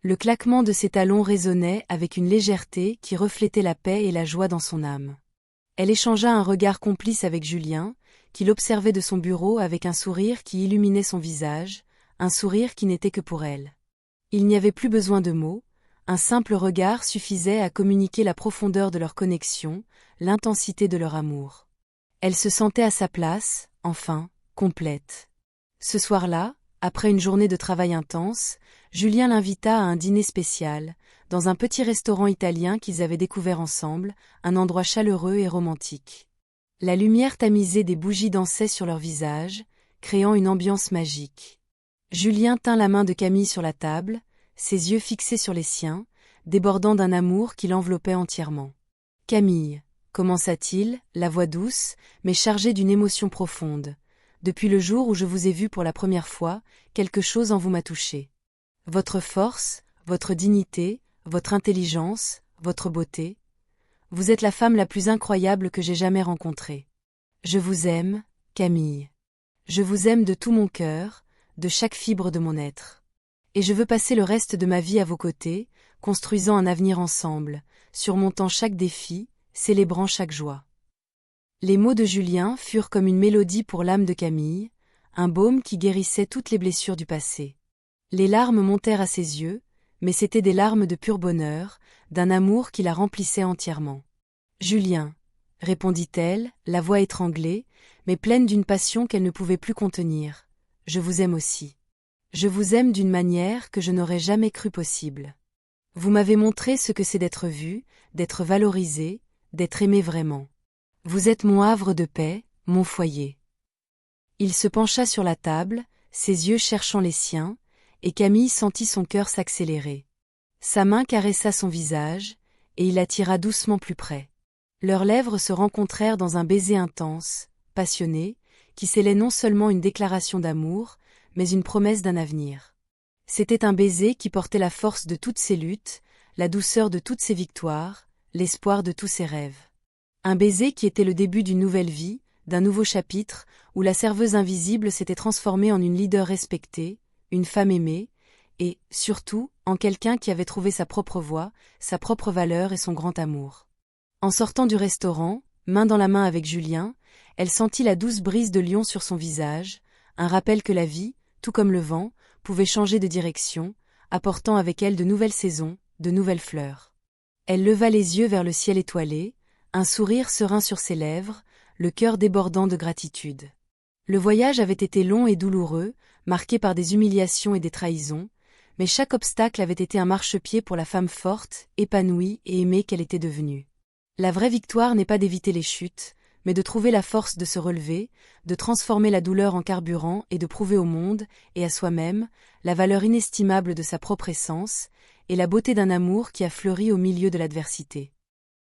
Le claquement de ses talons résonnait avec une légèreté qui reflétait la paix et la joie dans son âme. Elle échangea un regard complice avec Julien, qui l'observait de son bureau avec un sourire qui illuminait son visage, un sourire qui n'était que pour elle. Il n'y avait plus besoin de mots, un simple regard suffisait à communiquer la profondeur de leur connexion, l'intensité de leur amour. Elle se sentait à sa place, enfin, complète. Ce soir-là, après une journée de travail intense, Julien l'invita à un dîner spécial, dans un petit restaurant italien qu'ils avaient découvert ensemble, un endroit chaleureux et romantique. La lumière tamisée des bougies dansait sur leurs visages, créant une ambiance magique. Julien tint la main de Camille sur la table, ses yeux fixés sur les siens, débordant d'un amour qui l'enveloppait entièrement. « Camille » commença-t-il, la voix douce, mais chargée d'une émotion profonde. « Depuis le jour où je vous ai vue pour la première fois, quelque chose en vous m'a touché. Votre force, votre dignité, votre intelligence, votre beauté. Vous êtes la femme la plus incroyable que j'ai jamais rencontrée. Je vous aime, Camille. Je vous aime de tout mon cœur, de chaque fibre de mon être. Et je veux passer le reste de ma vie à vos côtés, construisant un avenir ensemble, surmontant chaque défi, célébrant chaque joie. » Les mots de Julien furent comme une mélodie pour l'âme de Camille, un baume qui guérissait toutes les blessures du passé. Les larmes montèrent à ses yeux, mais c'étaient des larmes de pur bonheur, d'un amour qui la remplissait entièrement. « Julien, » répondit-elle, la voix étranglée, mais pleine d'une passion qu'elle ne pouvait plus contenir, « je vous aime aussi. Je vous aime d'une manière que je n'aurais jamais cru possible. Vous m'avez montré ce que c'est d'être vu, d'être valorisé, d'être aimé vraiment. Vous êtes mon havre de paix, mon foyer. » Il se pencha sur la table, ses yeux cherchant les siens, et Camille sentit son cœur s'accélérer. Sa main caressa son visage, et il l'attira doucement plus près. Leurs lèvres se rencontrèrent dans un baiser intense, passionné, qui scellait non seulement une déclaration d'amour, mais une promesse d'un avenir. C'était un baiser qui portait la force de toutes ses luttes, la douceur de toutes ses victoires, l'espoir de tous ses rêves. Un baiser qui était le début d'une nouvelle vie, d'un nouveau chapitre, où la serveuse invisible s'était transformée en une leader respectée, une femme aimée, et, surtout, en quelqu'un qui avait trouvé sa propre voie, sa propre valeur et son grand amour. En sortant du restaurant, main dans la main avec Julien, elle sentit la douce brise de lion sur son visage, un rappel que la vie, tout comme le vent, pouvait changer de direction, apportant avec elle de nouvelles saisons, de nouvelles fleurs. Elle leva les yeux vers le ciel étoilé, un sourire serein sur ses lèvres, le cœur débordant de gratitude. Le voyage avait été long et douloureux, marqué par des humiliations et des trahisons, mais chaque obstacle avait été un marchepied pour la femme forte, épanouie et aimée qu'elle était devenue. La vraie victoire n'est pas d'éviter les chutes, mais de trouver la force de se relever, de transformer la douleur en carburant et de prouver au monde, et à soi-même, la valeur inestimable de sa propre essence, et la beauté d'un amour qui a fleuri au milieu de l'adversité.